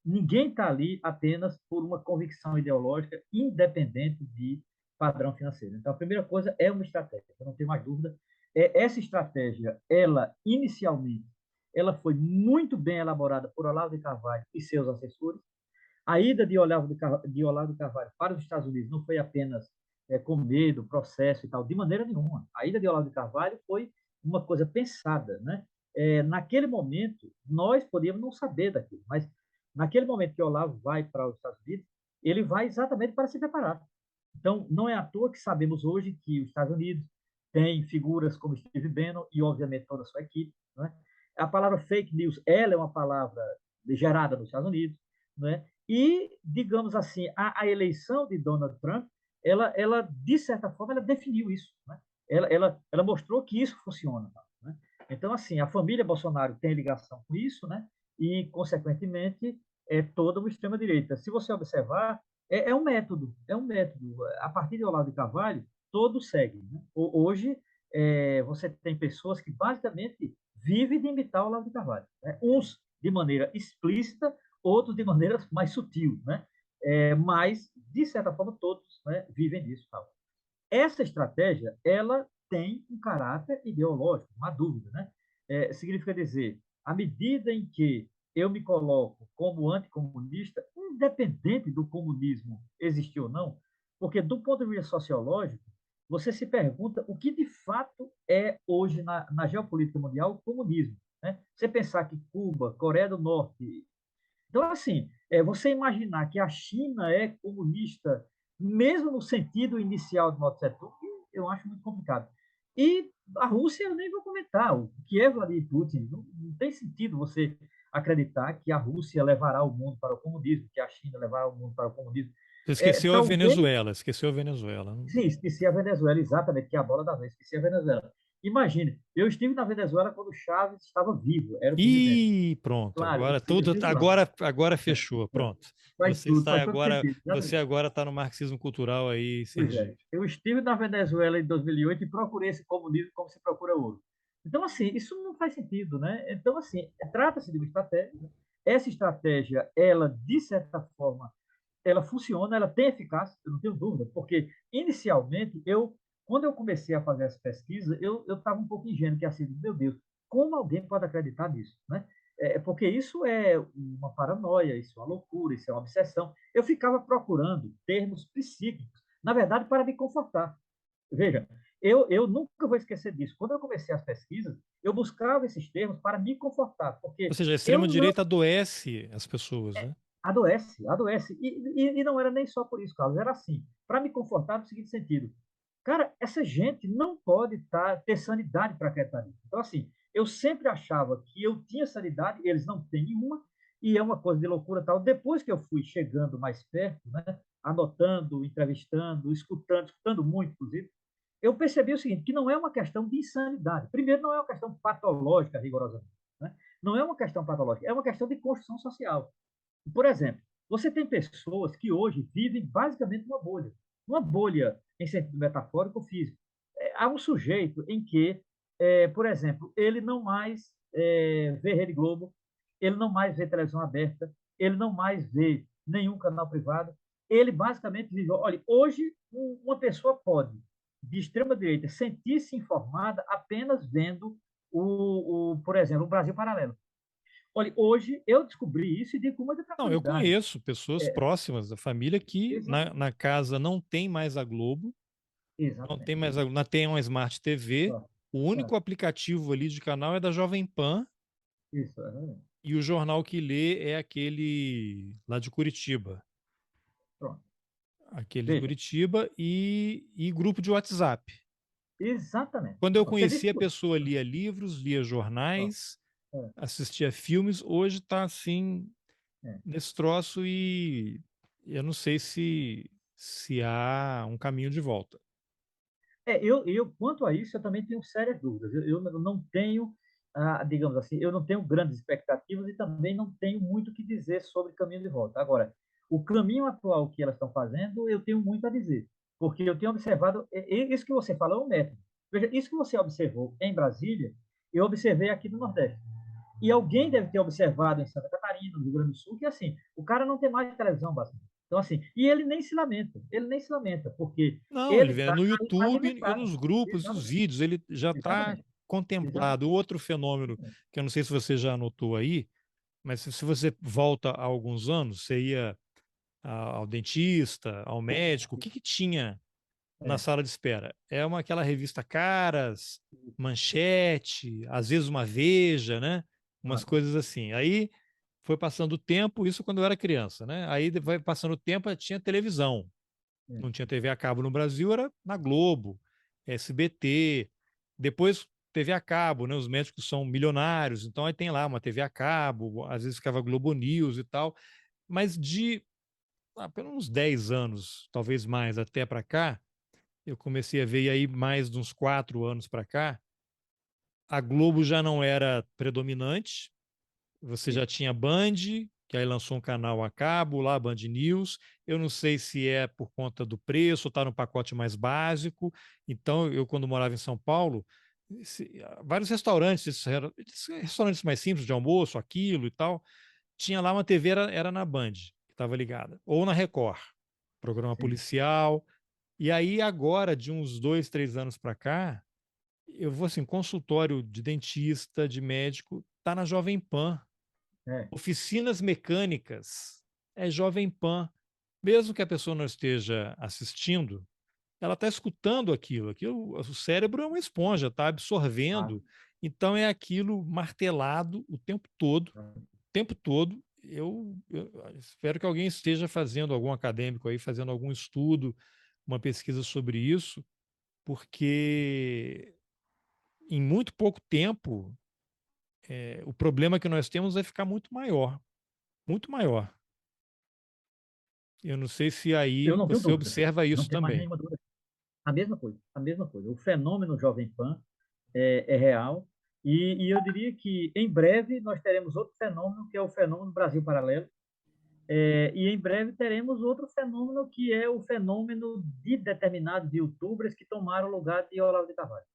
Ninguém está ali apenas por uma convicção ideológica independente de padrão financeiro. Então, a primeira coisa é uma estratégia, eu não tenho mais dúvida. Essa estratégia, ela inicialmente, ela foi muito bem elaborada por Olavo de Carvalho e seus assessores. A ida de Olavo de Carvalho para os Estados Unidos não foi apenas com medo, processo e tal, de maneira nenhuma. A ida de Olavo de Carvalho foi uma coisa pensada, né? Naquele momento, nós podíamos não saber daquilo, mas naquele momento que Olavo vai para os Estados Unidos, ele vai exatamente para se preparar. Então, não é à toa que sabemos hoje que os Estados Unidos tem figuras como Steve Bannon e, obviamente, toda a sua equipe. Né? A palavra fake news, ela é uma palavra gerada nos Estados Unidos, né? E, digamos assim, a eleição de Donald Trump, ela, de certa forma, ela definiu isso. Né? Ela mostrou que isso funciona. Né? Então, assim, a família Bolsonaro tem ligação com isso, né? E, consequentemente, é toda uma extrema-direita. Se você observar, um método, é um método. A partir de Olavo de Carvalho, todos seguem. Né? Hoje, você tem pessoas que basicamente vivem de imitar o Olavo de Carvalho. Né? Uns de maneira explícita, outros de maneira mais sutil. Né? Mas, de certa forma, todos, né, vivem disso. Tal. Essa estratégia, ela tem um caráter ideológico, não há dúvida. Né? Significa dizer, à medida em que eu me coloco como anticomunista, independente do comunismo existir ou não, porque do ponto de vista sociológico, você se pergunta o que de fato é hoje na geopolítica mundial o comunismo. Né? Você pensar que Cuba, Coreia do Norte, então, assim, você imaginar que a China é comunista, mesmo no sentido inicial de Mao Tse-tung, eu acho muito complicado. E a Rússia, eu nem vou comentar. O que é Vladimir Putin? Não tem sentido você acreditar que a Rússia levará o mundo para o comunismo, que a China levará o mundo para o comunismo. Você esqueceu a Talvez. Venezuela, esqueceu a Venezuela. Sim, esqueci a Venezuela, exatamente, que é a bola da vez, esqueci a Venezuela. Imagine, eu estive na Venezuela quando Chávez estava vivo, era o presidente. E pronto, Claro, agora eu tudo, estive lá. agora É, fechou, pronto. faz Você tudo, está faz todo agora, sentido. você Exatamente. agora está no marxismo cultural aí, Pois é. Sergipe. Eu estive na Venezuela em 2008 e procurei esse comunismo como se procura ouro. Então, assim, isso não faz sentido, né? Então, assim, trata-se de uma estratégia. Né? Essa estratégia, ela, de certa forma, ela funciona, ela tem eficácia, eu não tenho dúvida, porque, inicialmente, quando eu comecei a fazer essa pesquisa, eu estava um pouco ingênuo, que assim, meu Deus, como alguém pode acreditar nisso, né? Porque isso é uma paranoia, isso é uma loucura, isso é uma obsessão. Eu ficava procurando termos psíquicos, na verdade, para me confortar. Veja, eu nunca vou esquecer disso. Quando eu comecei as pesquisas, eu buscava esses termos para me confortar, Ou porque seja, a eu não extrema-direita adoece as pessoas, né? adoece, adoece. E não era nem só por isso, Carlos, era assim, para me confortar no seguinte sentido. Cara, essa gente não pode ter sanidade para acreditar nisso. Então, assim, eu sempre achava que eu tinha sanidade, eles não têm nenhuma, e é uma coisa de loucura tal. Depois que eu fui chegando mais perto, né, anotando, entrevistando, escutando muito, inclusive, eu percebi o seguinte, que não é uma questão de insanidade. Primeiro, não é uma questão patológica, rigorosamente. Né? Não é uma questão patológica, é uma questão de construção social. Por exemplo, você tem pessoas que hoje vivem basicamente uma bolha em sentido metafórico ou físico. Há um sujeito em que, por exemplo, ele não mais vê Rede Globo, ele não mais vê televisão aberta, ele não mais vê nenhum canal privado, ele basicamente vive. Olha, hoje uma pessoa pode, de extrema direita, sentir-se informada apenas vendo por exemplo, o Brasil Paralelo. Olha, hoje eu descobri isso e digo com muita Não, eu tranquilidade. conheço pessoas próximas da família que na Exatamente. casa não tem mais a Globo, não tem Exatamente. mais não tem uma Smart TV, Pronto. o único Pronto. aplicativo ali de canal é da Jovem Pan Isso, exatamente. e o jornal que lê é aquele lá de Curitiba. Pronto. Aquele de Veja, Curitiba e grupo de WhatsApp. exatamente. Quando eu Pronto. Você conheci disse a tudo. pessoa lia livros, lia Pronto. jornais, É, assistia filmes, hoje está assim é. nesse troço e eu não sei se se há um caminho de volta. Quanto a isso, eu também tenho sérias dúvidas. Eu não tenho, digamos assim, eu não tenho grandes expectativas e também não tenho muito o que dizer sobre caminho de volta. Agora, o caminho atual que elas estão fazendo, eu tenho muito a dizer, porque eu tenho observado, isso que você falou é um método. Veja, isso que você observou em Brasília, eu observei aqui no Nordeste. E alguém deve ter observado em Santa Catarina, no Rio Grande do Sul, que assim, o cara não tem mais televisão, basicamente. Então, assim, e ele nem se lamenta, porque Não, ele ele vê está no YouTube e alimentado. nos grupos e os Exatamente, vídeos, ele já está exatamente, contemplado. exatamente. Outro fenômeno, que eu não sei se você já anotou aí, mas se você volta há alguns anos, você ia ao dentista, ao médico, o que que tinha na É, sala de espera? É aquela revista Caras, Manchete, às vezes uma Veja, né? Umas ah, coisas assim. Aí foi passando o tempo, isso quando eu era criança, né? Aí vai passando o tempo, tinha televisão. é, Não tinha TV a cabo no Brasil, era na Globo, SBT. Depois TV a cabo, né? Os médicos são milionários, então aí tem lá uma TV a cabo, às vezes ficava Globo News e tal. Mas de pelo uns 10 anos, talvez mais, até para cá, eu comecei a ver, e aí mais de uns 4 anos para cá, a Globo já não era predominante, você sim, já tinha Band, que aí lançou um canal a cabo lá, Band News. Eu não sei se é por conta do preço, está no pacote mais básico. Então, eu, quando morava em São Paulo, vários restaurantes, esses restaurantes mais simples de almoço, aquilo e tal, tinha lá uma TV, era na Band, que estava ligada, ou na Record, programa sim, policial. E aí, agora, de uns 2, 3 anos para cá, eu vou assim, consultório de dentista, de médico, tá na Jovem Pan. é, Oficinas mecânicas é Jovem Pan. Mesmo que a pessoa não esteja assistindo, ela está escutando aquilo. Aquilo. O cérebro é uma esponja, está ah, absorvendo. Então é aquilo martelado o tempo todo, o ah, tempo todo. Eu espero que alguém esteja fazendo, algum acadêmico aí, fazendo algum estudo, uma pesquisa sobre isso, porque em muito pouco tempo o problema que nós temos vai ficar muito maior, muito maior. Eu não sei se aí eu não tenho você dúvida, observa não isso tenho mais também. nenhuma dúvida. A mesma coisa, a mesma coisa. O fenômeno Jovem Pan é real e eu diria que em breve nós teremos outro fenômeno que é o fenômeno Brasil Paralelo. E em breve teremos outro fenômeno que é o fenômeno de determinados youtubers que tomaram o lugar de Olavo de Carvalho.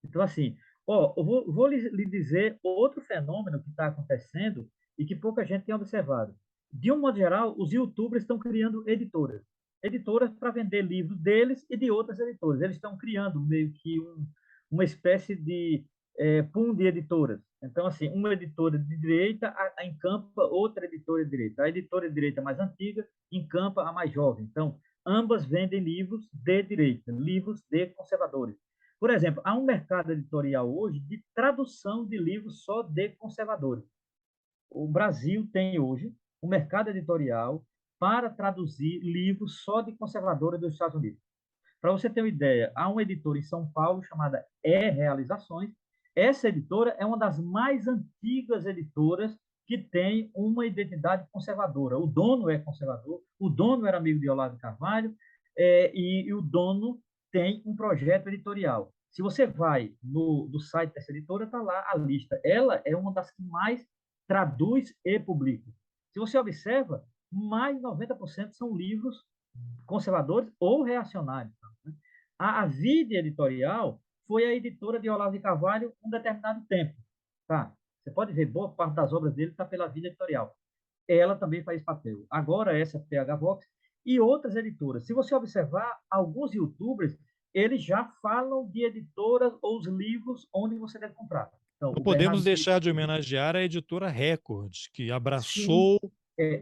Então, assim, eu vou lhe dizer outro fenômeno que está acontecendo e que pouca gente tem observado. De um modo geral, os youtubers estão criando editoras. Editoras para vender livros deles e de outras editoras. Eles estão criando meio que uma espécie de pool de editoras. Então, assim, uma editora de direita encampa outra editora de direita. A editora de direita mais antiga encampa a mais jovem. Então, ambas vendem livros de direita, livros de conservadores. Por exemplo, há um mercado editorial hoje de tradução de livros só de conservadores. O Brasil tem hoje um mercado editorial para traduzir livros só de conservadores dos Estados Unidos. Para você ter uma ideia, há uma editora em São Paulo chamada E-Realizações. Essa editora é uma das mais antigas editoras que tem uma identidade conservadora. O dono é conservador, o dono era amigo de Olavo de Carvalho, e o dono tem um projeto editorial. Se você vai no site dessa editora, está lá a lista. Ela é uma das que mais traduz e publica. Se você observa, mais de 90% são livros conservadores ou reacionários. Né? A Vide Editorial foi a editora de Olavo de Carvalho um determinado tempo. Tá? Você pode ver, boa parte das obras dele está pela Vide Editorial. Ela também faz papel. Agora, essa PH Vox e outras editoras. Se você observar, alguns youtubers, eles já falam de editoras ou os livros onde você deve comprar. Então, Não o podemos Bernardo deixar de Silva, homenagear a editora Record, que sim, abraçou,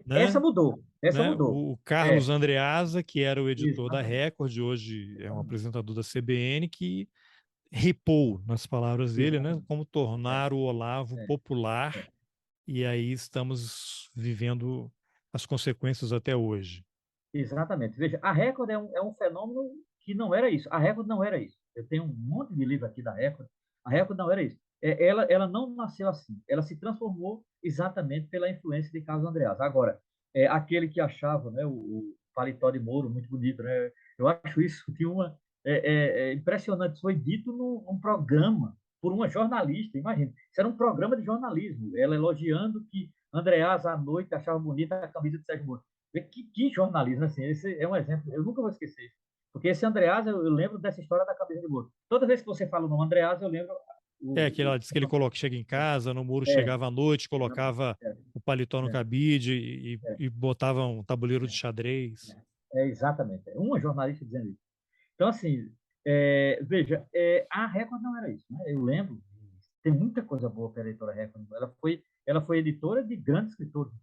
essa né, mudou. Essa né, mudou. o Carlos É, Andreasa, que era o editor da exatamente. Record, hoje é um Exatamente. apresentador da CBN, que ripou, nas palavras dele, né, Exatamente. como É, tornar o Olavo é, popular, é. e aí estamos vivendo as consequências até hoje. Exatamente. Veja, a Record é um fenômeno que não era isso. A Record não era isso. Eu tenho um monte de livro aqui da Record. A Record não era isso. Ela não nasceu assim. Ela se transformou exatamente pela influência de Carlos Andreas. Agora, aquele que achava, né, paletó de Moro, muito bonito, né? Eu acho isso de uma impressionante. Foi dito num programa por uma jornalista, imagina. Isso era um programa de jornalismo, ela elogiando que Andreasa à noite achava bonita a camisa de Sérgio Moro. Que jornalismo, assim, esse é um exemplo, eu nunca vou esquecer isso. Porque esse Andreasa, eu lembro dessa história da camisa de Moro. Toda vez que você fala o nome Andreasa, eu lembro Que ela disse que ele coloca, chega em casa, no muro é, chegava à noite, colocava é, o paletó no é, cabide é, e botava um tabuleiro de xadrez. exatamente. É uma jornalista dizendo isso. Então, assim, veja, a Record não era isso, né? Eu lembro, tem muita coisa boa para a editora Record. Ela foi editora de grandes escritores.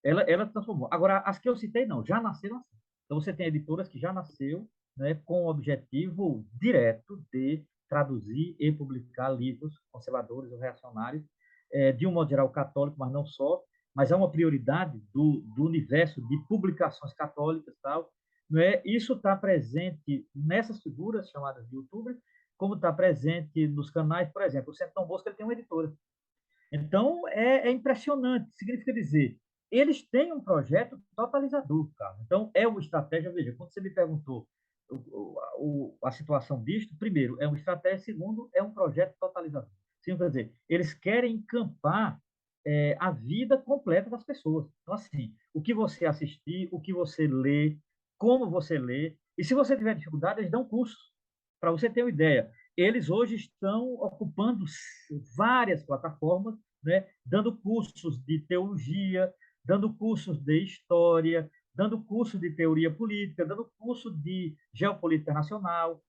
Ela transformou. Agora, as que eu citei, não, já nasceram assim. Então, você tem editoras que já nasceu, né, com o objetivo direto de traduzir e publicar livros conservadores ou reacionários, de um modo geral católico, mas não só, mas é uma prioridade do universo de publicações católicas e tal. Né? Isso está presente nessas figuras chamadas de youtubers, como está presente nos canais, por exemplo, o Centro Dom Bosco ele tem uma editora. Então, é impressionante. Significa dizer, eles têm um projeto totalizador, cara. Então, é uma estratégia. Veja, quando você me perguntou a situação disto, primeiro, é uma estratégia, segundo, é um projeto totalizador. Sim, quer dizer, eles querem encampar a vida completa das pessoas. Então, assim, o que você assistir, o que você lê, como você lê, e se você tiver dificuldade, eles dão cursos. Para você ter uma ideia, eles hoje estão ocupando várias plataformas, né, dando cursos de teologia, dando cursos de história, dando curso de teoria política, dando curso de geopolítica nacional.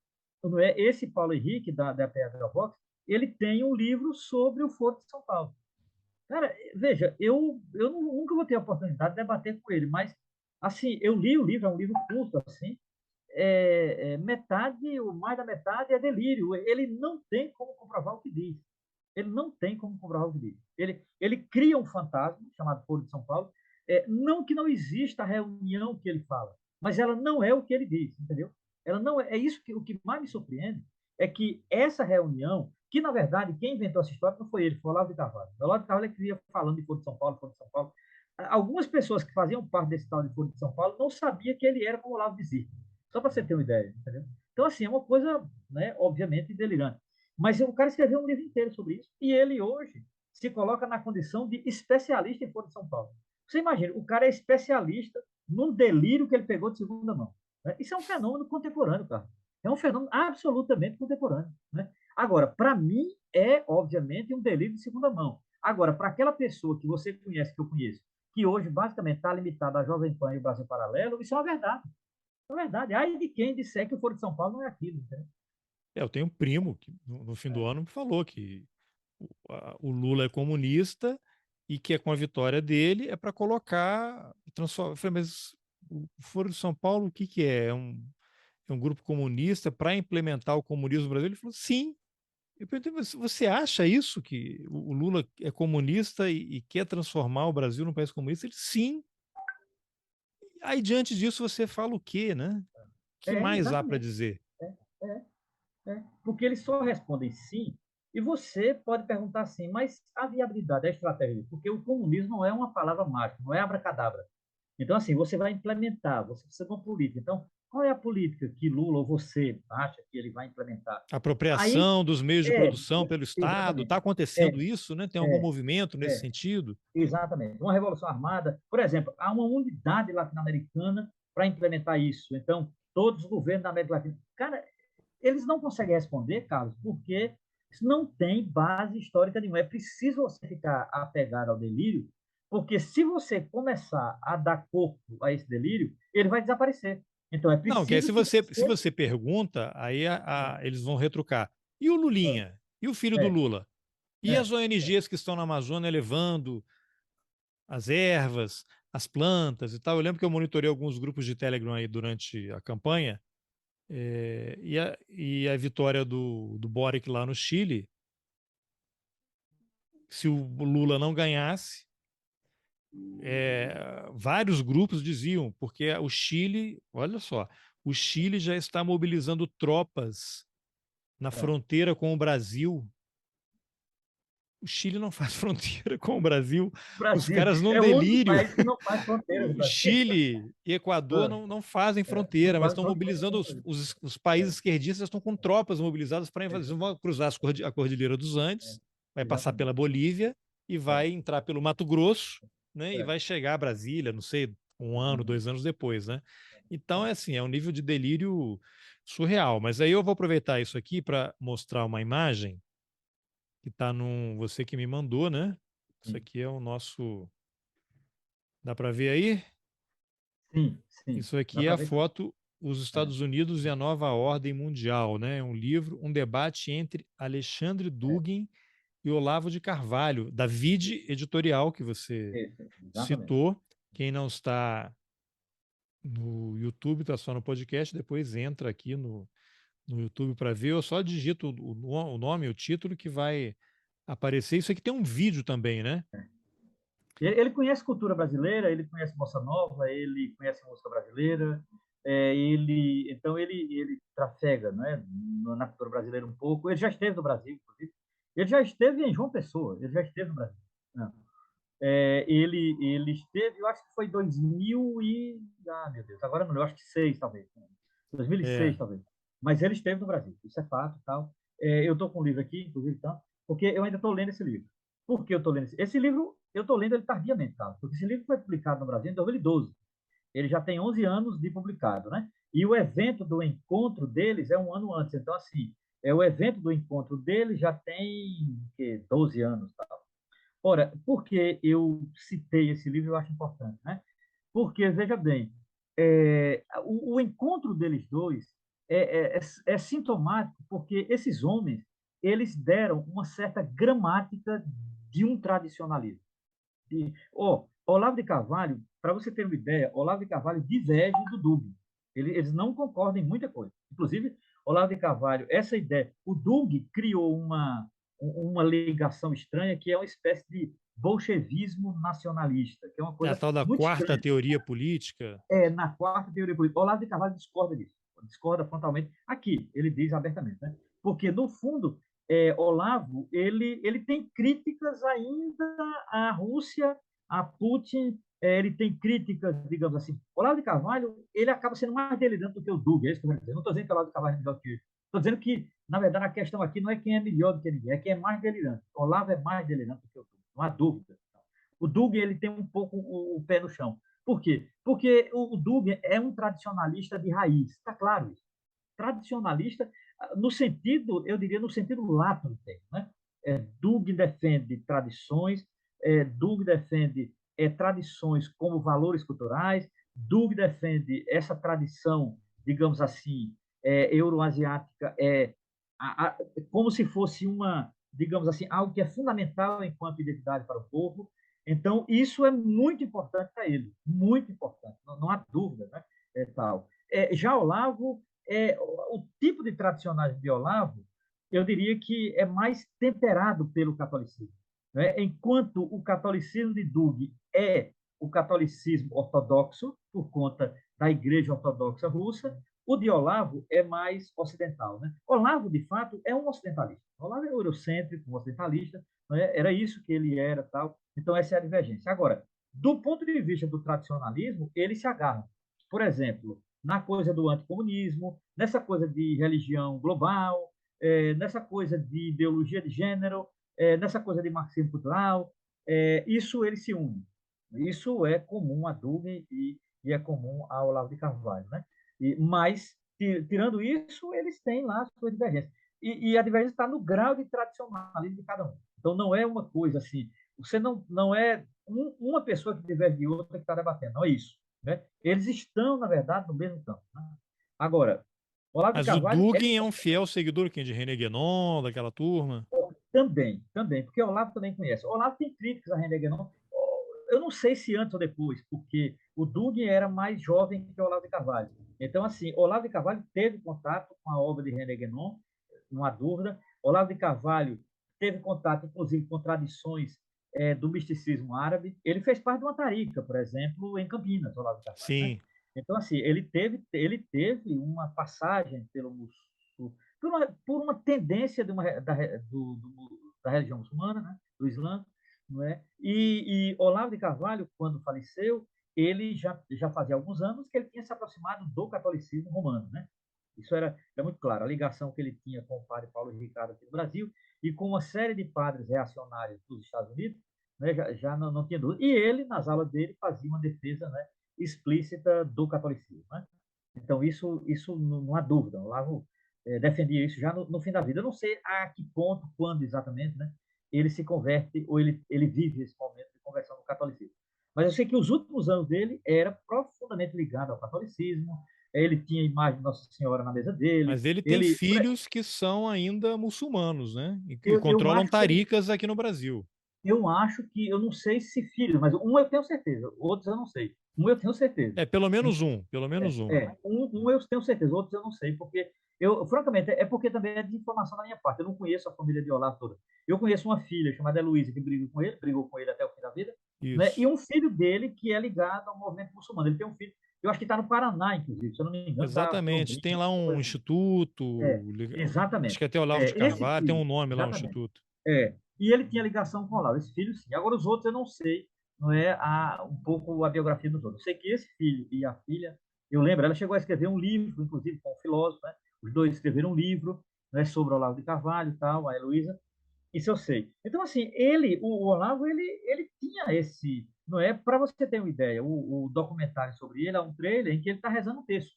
Não é? Esse Paulo Henrique, da Pedra Vox, ele tem um livro sobre o Foro de São Paulo. Cara, veja, eu nunca vou ter a oportunidade de debater com ele, mas, assim, eu li o livro, é um livro curto, assim, metade, ou mais da metade, é delírio. Ele não tem como comprovar o que diz. Ele não tem como comprovar o que diz. Ele cria um fantasma, chamado Foro de São Paulo, não que não exista a reunião que ele fala, mas ela não é o que ele diz, entendeu? Ela não é isso que o que mais me surpreende é que essa reunião, que na verdade quem inventou essa história não foi ele, foi o Olavo de Carvalho. O Olavo de Carvalho que ia falando de Foro de São Paulo, Foro de São Paulo. Algumas pessoas que faziam parte desse tal de Foro de São Paulo não sabiam que ele era como o Olavo dizia. Só para você ter uma ideia, entendeu? Então, assim, é uma coisa, né, obviamente, delirante. Mas o cara escreveu um livro inteiro sobre isso. E ele hoje se coloca na condição de especialista em Foro de São Paulo. Você imagina, o cara é especialista num delírio que ele pegou de segunda mão. Né? Isso é um fenômeno contemporâneo, cara. É um fenômeno absolutamente contemporâneo. Né? Agora, para mim, é, obviamente, um delírio de segunda mão. Agora, para aquela pessoa que você conhece, que eu conheço, que hoje basicamente está limitada à Jovem Pan e o Brasil Paralelo, isso é uma verdade. É verdade. Ai de quem disser que o Foro de São Paulo não é aquilo. Entendeu? Eu tenho um primo que no fim do ano me falou que o Lula é comunista e que é com a vitória dele é para colocar. Eu falei, mas o Foro de São Paulo, o que, que é? É um grupo comunista para implementar o comunismo no Brasil? Ele falou, sim. Eu perguntei, mas você acha isso, que o Lula é comunista e quer transformar o Brasil num país comunista? Ele, sim. Aí, diante disso, você fala o quê, né? O que mais há para Exatamente. dizer? É, é, porque eles só respondem sim, e você pode perguntar assim, mas a viabilidade, a estratégia, porque o comunismo não é uma palavra mágica, não é abracadabra. Então, assim, você vai implementar, você precisa de uma política. Então, qual é a política que Lula ou você acha que ele vai implementar? Aí, Apropriação dos meios de é, produção pelo Estado, exatamente. está acontecendo É, isso, né? Tem algum é, movimento nesse é, sentido? exatamente. Uma revolução armada, por exemplo, há uma unidade latino-americana para implementar isso. Então, todos os governos da América Latina. Cara, eles não conseguem responder, Carlos, porque isso não tem base histórica nenhuma. É preciso você ficar apegado ao delírio, porque se você começar a dar corpo a esse delírio, ele vai desaparecer. Então, é Não, que aí preciso se que se você. você pergunta, aí eles vão retrucar. E o Lulinha? E o filho do É, Lula? E é, as ONGs que estão na Amazônia levando as ervas, as plantas e tal? Eu lembro que eu monitorei alguns grupos de Telegram aí durante a campanha, e a vitória do Boric lá no Chile, se o Lula não ganhasse, vários grupos diziam, porque o Chile, olha só, o Chile já está mobilizando tropas na é, fronteira com o Brasil O Chile não faz fronteira com o Brasil. O Os Brasil caras num é o único delírio. país que não faz fronteira com o O Brasil. Chile e Equador não fazem Não fronteira, mas faz estão fronteira com mobilizando o Brasil. os países esquerdistas estão com tropas mobilizadas para invadir. Eles vão cruzar a Cordilheira dos É, Andes, vai passar pela exatamente. Bolívia e É, vai entrar pelo Mato Grosso, né? E é, vai chegar a Brasília, não sei, um ano, exatamente. 2 anos depois, né? Então é É, assim, é um nível de delírio surreal. Mas aí eu vou aproveitar isso aqui para mostrar uma imagem que está num você que me mandou, né? Isso sim, aqui é o nosso. Dá para ver aí? sim, sim. Isso Dá aqui é para a ver sim. foto Os É, Estados Unidos e a Nova Ordem Mundial, né? Um livro, um debate entre Alexandre é, Dugin e Olavo de Carvalho, da Vide Editorial que você exatamente. citou. Quem não está no YouTube, está só no podcast, depois entra aqui no YouTube para ver. Eu só digito o nome, o título que vai aparecer. Isso aqui tem um vídeo também, né? Ele conhece cultura brasileira, ele conhece bossa nova, ele conhece música brasileira, então ele trafega, né, na cultura brasileira um pouco. Ele já esteve no Brasil, inclusive. Ele já esteve em João Pessoa, ele já esteve no Brasil. Né? Ele esteve, eu acho que foi 2000 e... Ah, meu Deus, agora não lembro, eu acho que 6, talvez. Né? É, 2006, talvez. Mas ele esteve no Brasil, isso é fato e tal. Eu estou com um livro aqui, inclusive, então, porque eu ainda estou lendo esse livro. Por que eu estou lendo esse livro? Eu estou lendo ele tardiamente, tá? Porque esse livro foi publicado no Brasil em 2012. Ele já tem 11 anos de publicado, né? E o evento do encontro deles é um ano antes. Então, assim, o evento do encontro deles já tem 12 anos, tá? Ora, por que eu citei esse livro? Eu acho importante, né? Porque, veja bem, o encontro deles dois é sintomático, porque esses homens, eles deram uma certa gramática de um tradicionalismo. Olavo de Carvalho, para você ter uma ideia, Olavo de Carvalho diverge do Dugin. Eles não concordam em muita coisa. Inclusive, Olavo de Carvalho, essa ideia, o Dugin criou uma ligação estranha que é uma espécie de bolchevismo nacionalista, que é uma é a coisa tal da muito quarta estranha. teoria política. Na quarta teoria política, Olavo de Carvalho discorda disso, discorda frontalmente. Aqui, ele diz abertamente, né? Porque, no fundo, Olavo ele tem críticas ainda à Rússia, a Putin, ele tem críticas, digamos assim. Olavo de Carvalho ele acaba sendo mais delirante do que o Dugin, é isso que eu vou dizer. Não estou dizendo que Olavo de Carvalho é melhor que ele. Estou dizendo que, na verdade, a questão aqui não é quem é melhor do que ninguém, é quem é mais delirante. Olavo é mais delirante do que o Dugin, não há dúvida. O Dugin ele tem um pouco o pé no chão. Por quê? Porque o Dugin é um tradicionalista de raiz, está claro isso. Tradicionalista, no sentido, eu diria, no sentido lato do termo. Né? Dugin defende tradições, Dugin defende tradições como valores culturais, Dugin defende essa tradição, digamos assim, euroasiática, como se fosse uma, digamos assim, algo que é fundamental enquanto identidade para o povo. Então, isso é muito importante para ele, muito importante, não há dúvida, né? Tal. Já Olavo, o tipo de tradicionalismo de Olavo, eu diria que é mais temperado pelo catolicismo. Né? Enquanto o catolicismo de Dugin é o catolicismo ortodoxo, por conta da Igreja Ortodoxa Russa, o de Olavo é mais ocidental. Né? Olavo, de fato, é um ocidentalista. Olavo é eurocêntrico, um ocidentalista, né? Era isso que ele era, tal. Então, essa é a divergência. Agora, do ponto de vista do tradicionalismo, eles se agarram. Por exemplo, na coisa do anticomunismo, nessa coisa de religião global, nessa coisa de ideologia de gênero, nessa coisa de marxismo cultural, isso eles se unem. Isso é comum a Dugin e é comum ao Olavo de Carvalho. Né? Mas, tirando isso, eles têm lá as suas divergências. E a divergência está no grau de tradicionalismo de cada um. Então, não é uma coisa assim. Você não é uma pessoa que diverge de outra que está debatendo. Não é isso. Né? Eles estão, na verdade, no mesmo campo. Né? Agora, Olavo de Mas o Carvalho Dugin é um fiel seguidor quem, de René Guénon, daquela turma. também, porque Olavo também conhece. Olavo tem críticas a René Guénon. Eu não sei se antes ou depois, porque o Dugin era mais jovem que o Olavo de Carvalho. Então, assim, Olavo de Carvalho teve contato com a obra de René Guénon, não há dúvida. Olavo de Carvalho teve contato, inclusive, com tradições do misticismo árabe. Ele fez parte de uma tarica, por exemplo, em Campinas, Olavo de Carvalho. Né? Sim. Então, assim, ele teve uma passagem pelo por uma tendência da religião muçulmana, né? do Islã, não é? E Olavo de Carvalho, quando faleceu, ele já fazia alguns anos que ele tinha se aproximado do catolicismo romano, né? Isso era muito claro, a ligação que ele tinha com o padre Paulo Ricardo aqui no Brasil e com uma série de padres reacionários dos Estados Unidos, né, já não tinha dúvida. E ele, nas aulas dele, fazia uma defesa, né, explícita do catolicismo, né? Então, isso não há dúvida. O Olavo defendia isso já no fim da vida. Eu não sei a que ponto, quando exatamente, né, ele se converte ou ele vive esse momento de conversão no catolicismo. Mas eu sei que os últimos anos dele era profundamente ligado ao catolicismo. Ele tinha a imagem de Nossa Senhora na mesa dele. Mas ele tem filhos que são ainda muçulmanos, né? E Eu controlam acho que ele, taricas aqui no Brasil. eu acho que, eu não sei se filhos, mas um eu tenho certeza, outros eu não sei. Um eu tenho certeza. É, pelo menos um, pelo menos um. Um eu tenho certeza, outros eu não sei, porque francamente, é porque também é desinformação da minha parte. Eu não conheço a família de Olavo toda. Eu conheço uma filha chamada Heloísa, que brigou com ele até o fim da vida, né? E Isso. um filho dele que é ligado ao movimento muçulmano. Ele tem um filho, eu acho que está no Paraná, inclusive, se eu não me engano, está Exatamente. Sobrinho, Tem lá um coisa assim. instituto, acho Exatamente. que até Olavo de Esse Carvalho tem filho, um nome lá, um exatamente. instituto. E ele tinha ligação com o Olavo, esse filho sim. Agora os outros eu não sei, não é um pouco a biografia dos outros. Eu sei que esse filho e a filha, eu lembro, ela chegou a escrever um livro, inclusive com um filósofo, né? Os dois escreveram um livro, né, sobre o Olavo de Carvalho e tal, a Heloísa. Isso eu sei. Então, assim, o Olavo, ele tinha esse, não é? Para você ter uma ideia, o documentário sobre ele é um trailer em que ele está rezando um texto,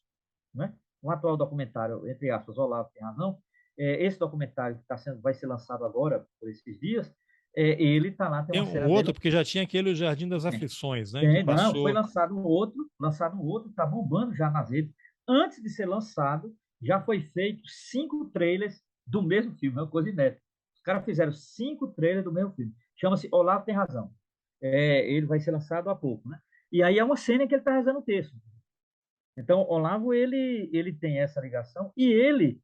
né? Um atual documentário, entre aspas, Olavo tem razão. Esse documentário que vai ser lançado agora, por esses dias, ele está lá, tem Tem uma um cena dele. outro, porque já tinha aquele O Jardim das Aflições, né? Que Tem, não, foi passou. lançado um outro, está bombando já nas redes. Antes de ser lançado, já foi feito 5 trailers do mesmo filme, é uma coisa inédita. Os caras fizeram 5 trailers do mesmo filme. Chama-se Olavo Tem Razão. Ele vai ser lançado há pouco, né? E aí é uma cena em que ele está rezando o texto. Então, Olavo, ele tem essa ligação e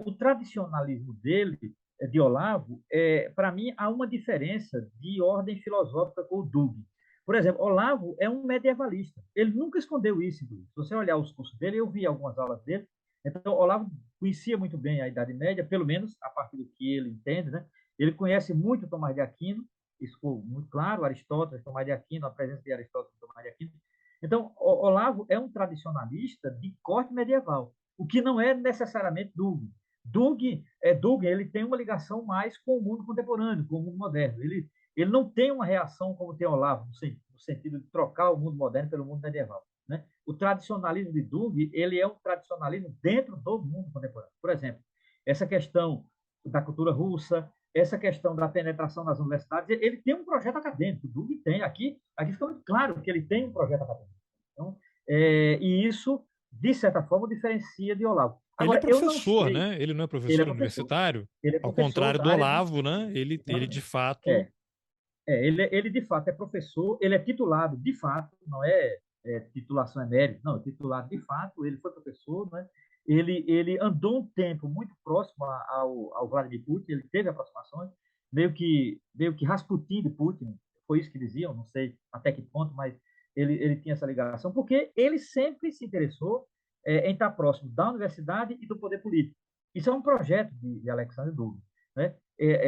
o tradicionalismo dele, de Olavo, para mim, há uma diferença de ordem filosófica com o Dugin. Por exemplo, Olavo é um medievalista. Ele nunca escondeu isso, inclusive. Se você olhar os cursos dele, eu vi algumas aulas dele. Então, Olavo conhecia muito bem a Idade Média, pelo menos a partir do que ele entende, né? Ele conhece muito Tomás de Aquino, isso ficou muito claro, Aristóteles, Tomás de Aquino, a presença de Aristóteles e Tomás de Aquino. Então, Olavo é um tradicionalista de corte medieval, o que não é necessariamente Dugin. Dugin, ele tem uma ligação mais com o mundo contemporâneo, com o mundo moderno. Ele não tem uma reação como tem Olavo, no sentido de trocar o mundo moderno pelo mundo medieval, né? O tradicionalismo de Dugin, ele é um tradicionalismo dentro do mundo contemporâneo. Por exemplo, essa questão da cultura russa, essa questão da penetração nas universidades, ele tem um projeto acadêmico, o Dugin tem. Aqui fica muito claro que ele tem um projeto acadêmico. Então, e isso, de certa forma, diferencia de Olavo. Ele é Agora, eu não professor, sei, né? Ele não é ele é professor professor, universitário, ele é ao professor contrário da do área de... Olavo, né? Ele de Exatamente. fato. É, ele de fato é professor, ele é titulado de fato, não é, titulação emérita, não, é titulado de fato, ele foi professor, né? Ele andou um tempo muito próximo ao Vladimir Putin, ele teve aproximações, meio que Rasputin de Putin, foi isso que diziam, não sei até que ponto, mas ele tinha essa ligação, porque ele sempre se interessou em estar próximo da universidade e do poder político. Isso é um projeto de Alexandre Dugin, né?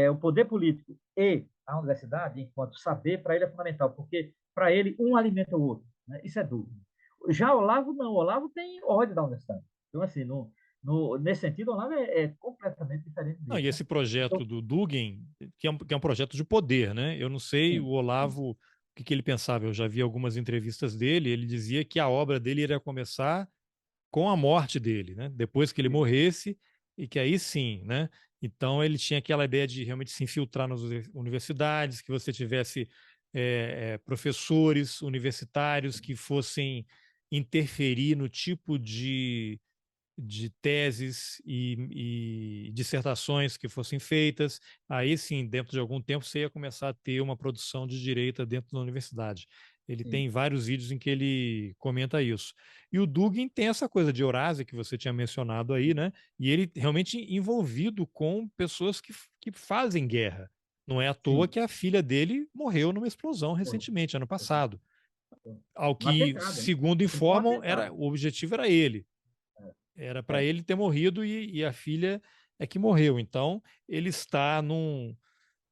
O poder político e a universidade, enquanto saber, para ele é fundamental, porque para ele um alimenta o outro, né? Isso é dúvida. Já Olavo não, Olavo tem ódio da universidade. Então, assim, nesse sentido, Olavo é completamente diferente Não, e disso, né? esse projeto Então, do Dugin, que é um projeto de poder, né? Eu não sei o sim, sim, Olavo, o que ele pensava. Eu já vi algumas entrevistas dele, ele dizia que a obra dele iria começar com a morte dele, né? Depois que ele sim, morresse, e que aí sim, né? Então ele tinha aquela ideia de realmente se infiltrar nas universidades, que você tivesse professores universitários que fossem interferir no tipo de teses e dissertações que fossem feitas. Aí sim, dentro de algum tempo, você ia começar a ter uma produção de direita dentro da universidade. Ele sim, tem vários vídeos em que ele comenta isso. E o Dugin tem essa coisa de Eurásia que você tinha mencionado aí, né? E ele realmente envolvido com pessoas que fazem guerra. Não é à toa sim, que a filha dele morreu numa explosão foi, recentemente, ano foi, passado. foi. Ao Um que, atentado, né? segundo Um informam, atentado. o objetivo era ele. Era para ele ter morrido e a filha é que morreu. Então, ele está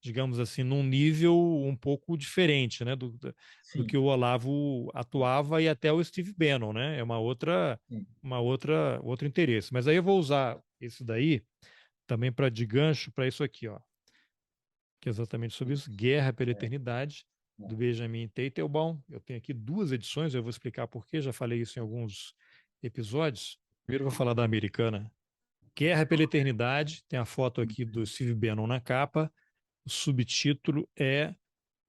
digamos assim, num nível um pouco diferente, né, do sim, que o Olavo atuava e até o Steve Bannon, né? É sim, outro interesse. Mas aí eu vou usar isso daí também para de gancho para isso aqui, ó, que é exatamente sobre isso, Guerra pela é, Eternidade, do é, Benjamin Teitelbaum. Eu tenho aqui duas edições, eu vou explicar por quê, já falei isso em alguns episódios. Primeiro eu vou falar da americana. Guerra pela Eternidade, tem a foto aqui do Steve Bannon na capa. O subtítulo é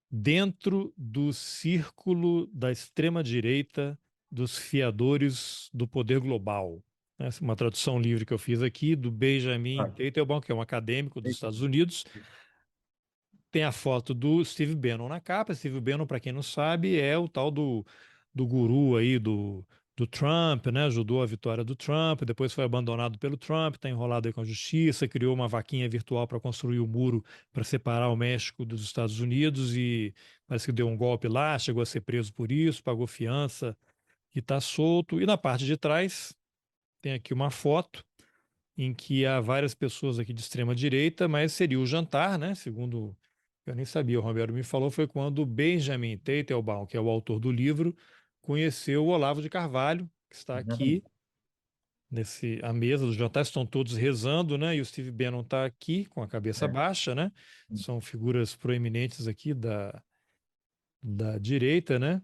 Dentro do Círculo da Extrema-Direita dos Fiadores do Poder Global. Essa é uma tradução livre que eu fiz aqui do Benjamin claro, Teitelbaum, que é um acadêmico dos feito, Estados Unidos. isso, Tem a foto do Steve Bannon na capa. Steve Bannon, para quem não sabe, é o tal do guru aí do Trump, né? Ajudou a vitória do Trump, depois foi abandonado pelo Trump, está enrolado aí com a justiça, criou uma vaquinha virtual para construir o muro para separar o México dos Estados Unidos e parece que deu um golpe lá, chegou a ser preso por isso, pagou fiança e está solto. E na parte de trás tem aqui uma foto em que há várias pessoas aqui de extrema direita, mas seria o jantar, né? Segundo eu nem sabia, o Romero me falou, foi quando Benjamin Teitelbaum, que é o autor do livro, conheceu o Olavo de Carvalho, que está aqui exatamente. nesse a mesa do jantar, estão todos rezando, né? E o Steve Bannon está aqui com a cabeça É, baixa, né? sim, São figuras proeminentes aqui da direita, né?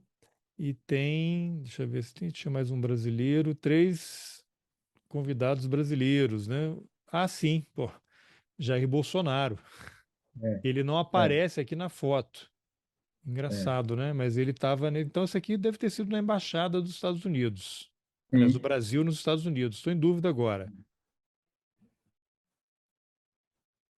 E tem, deixa eu ver se tinha mais um brasileiro, três convidados brasileiros, né? Ah, sim, pô, Jair Bolsonaro. é, Ele não é, aparece aqui na foto. é, Engraçado, né? Mas ele estava. Então, isso aqui deve ter sido na Embaixada dos Estados Unidos. Aliás, do sim, Brasil nos Estados Unidos. Estou em dúvida agora.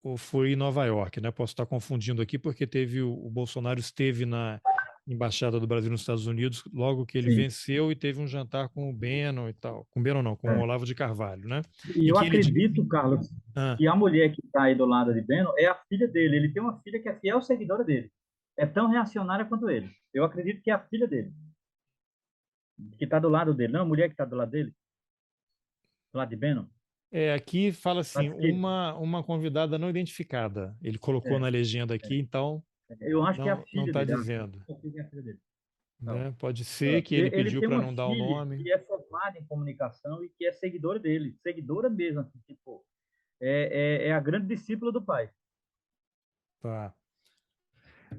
Ou foi em Nova York, né? Posso estar confundindo aqui, porque teve o Bolsonaro esteve na Embaixada do Brasil nos Estados Unidos logo que ele sim, venceu e teve um jantar com o Bannon e tal. Com o Bannon não, com o é. Olavo de Carvalho, né? E Em eu que ele. acredito, Carlos, Ah, que a mulher que está aí do lado de Beno é a filha dele. Ele tem uma filha que é fiel seguidora dele. É tão reacionária quanto ele. Eu acredito que é a filha dele, que está do lado dele. Não, a mulher que está do lado dele, do lado de Beno. aqui fala assim, Parece que. uma convidada não identificada. Ele colocou É, na legenda aqui, então eu acho que é a não filha está dele. dizendo. Eu acho que é a filha dele. Tal. Né? Pode ser Pronto. que ele Ele pediu tem para uma não dar o filha nome. que é formada em comunicação e que é seguidora dele. Seguidora mesmo. Assim, tipo, é a grande discípula do pai. Tá.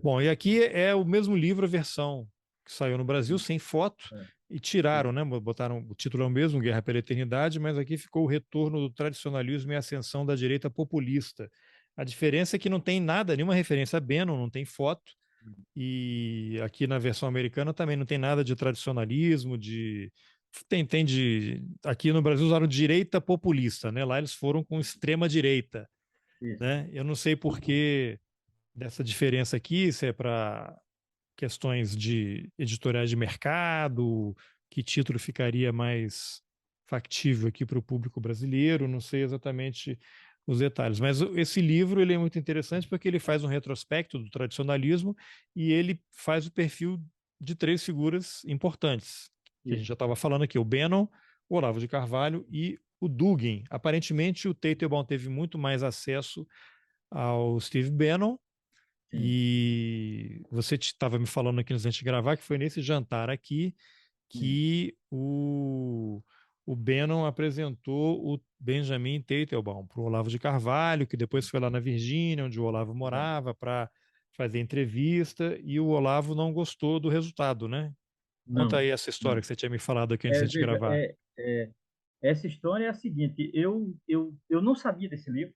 Bom, e aqui é o mesmo livro, a versão que saiu no Brasil, sem foto, É, e tiraram, isso, né? Botaram o título é o mesmo, Guerra pela Eternidade, mas aqui ficou o retorno do tradicionalismo e a ascensão da direita populista. A diferença é que não tem nada, nenhuma referência a Bannon, não tem foto, e aqui na versão americana também não tem nada de tradicionalismo, de. Tem de. Aqui no Brasil usaram direita populista, né? Lá eles foram com extrema direita, isso, né? Eu não sei por que dessa diferença aqui, se é para questões de editoriais de mercado, que título ficaria mais factível aqui para o público brasileiro, não sei exatamente os detalhes, mas esse livro ele é muito interessante porque ele faz um retrospecto do tradicionalismo e ele faz o perfil de três figuras importantes, que a gente isso. já estava falando aqui, o Bannon, o Olavo de Carvalho e o Dugin. Aparentemente o Teitelbaum teve muito mais acesso ao Steve Bannon, Sim. e você estava me falando aqui antes de gravar que foi nesse jantar aqui Sim. que o Bannon apresentou o Benjamin Teitelbaum para o Olavo de Carvalho, que depois foi lá na Virgínia, onde o Olavo É. morava, para fazer entrevista, e o Olavo não gostou do resultado, né? Conta Não, aí essa história não. que você tinha me falado aqui antes de Veja, gravar. essa história é a seguinte: eu não sabia desse livro.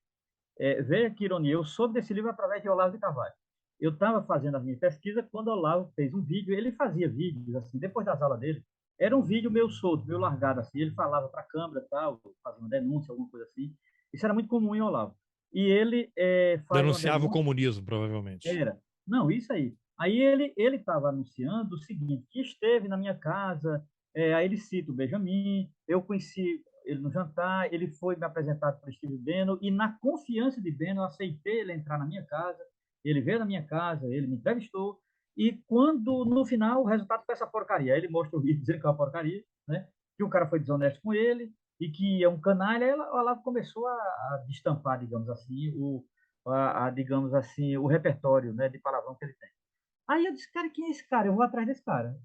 Veja que ironia, eu soube desse livro através de Olavo de Carvalho. Eu estava fazendo a minha pesquisa quando o Olavo fez um vídeo. Ele fazia vídeos assim, depois das aulas dele. Era um vídeo meio solto, meio largado assim. Ele falava para a câmera, tal, fazia uma denúncia, alguma coisa assim. Isso era muito comum em Olavo. E ele faz uma Denunciava o denúncia. comunismo, provavelmente. Era. Não, isso aí. Aí ele estava anunciando o seguinte, que esteve na minha casa, aí ele cita o Benjamin, eu conheci ele no jantar, ele foi me apresentado para o Steve Bannon, e na confiança de Bannon, eu aceitei ele entrar na minha casa, ele veio na minha casa, ele me entrevistou, e quando, no final, o resultado foi essa porcaria. Aí ele mostra o vídeo dizendo que é uma porcaria, né? Que o cara foi desonesto com ele, e que é um canalha, aí o Olavo começou a destampar, digamos assim, digamos assim, o repertório, né, de palavrão que ele tem. Aí eu disse, cara, quem é esse cara? Eu vou atrás desse cara.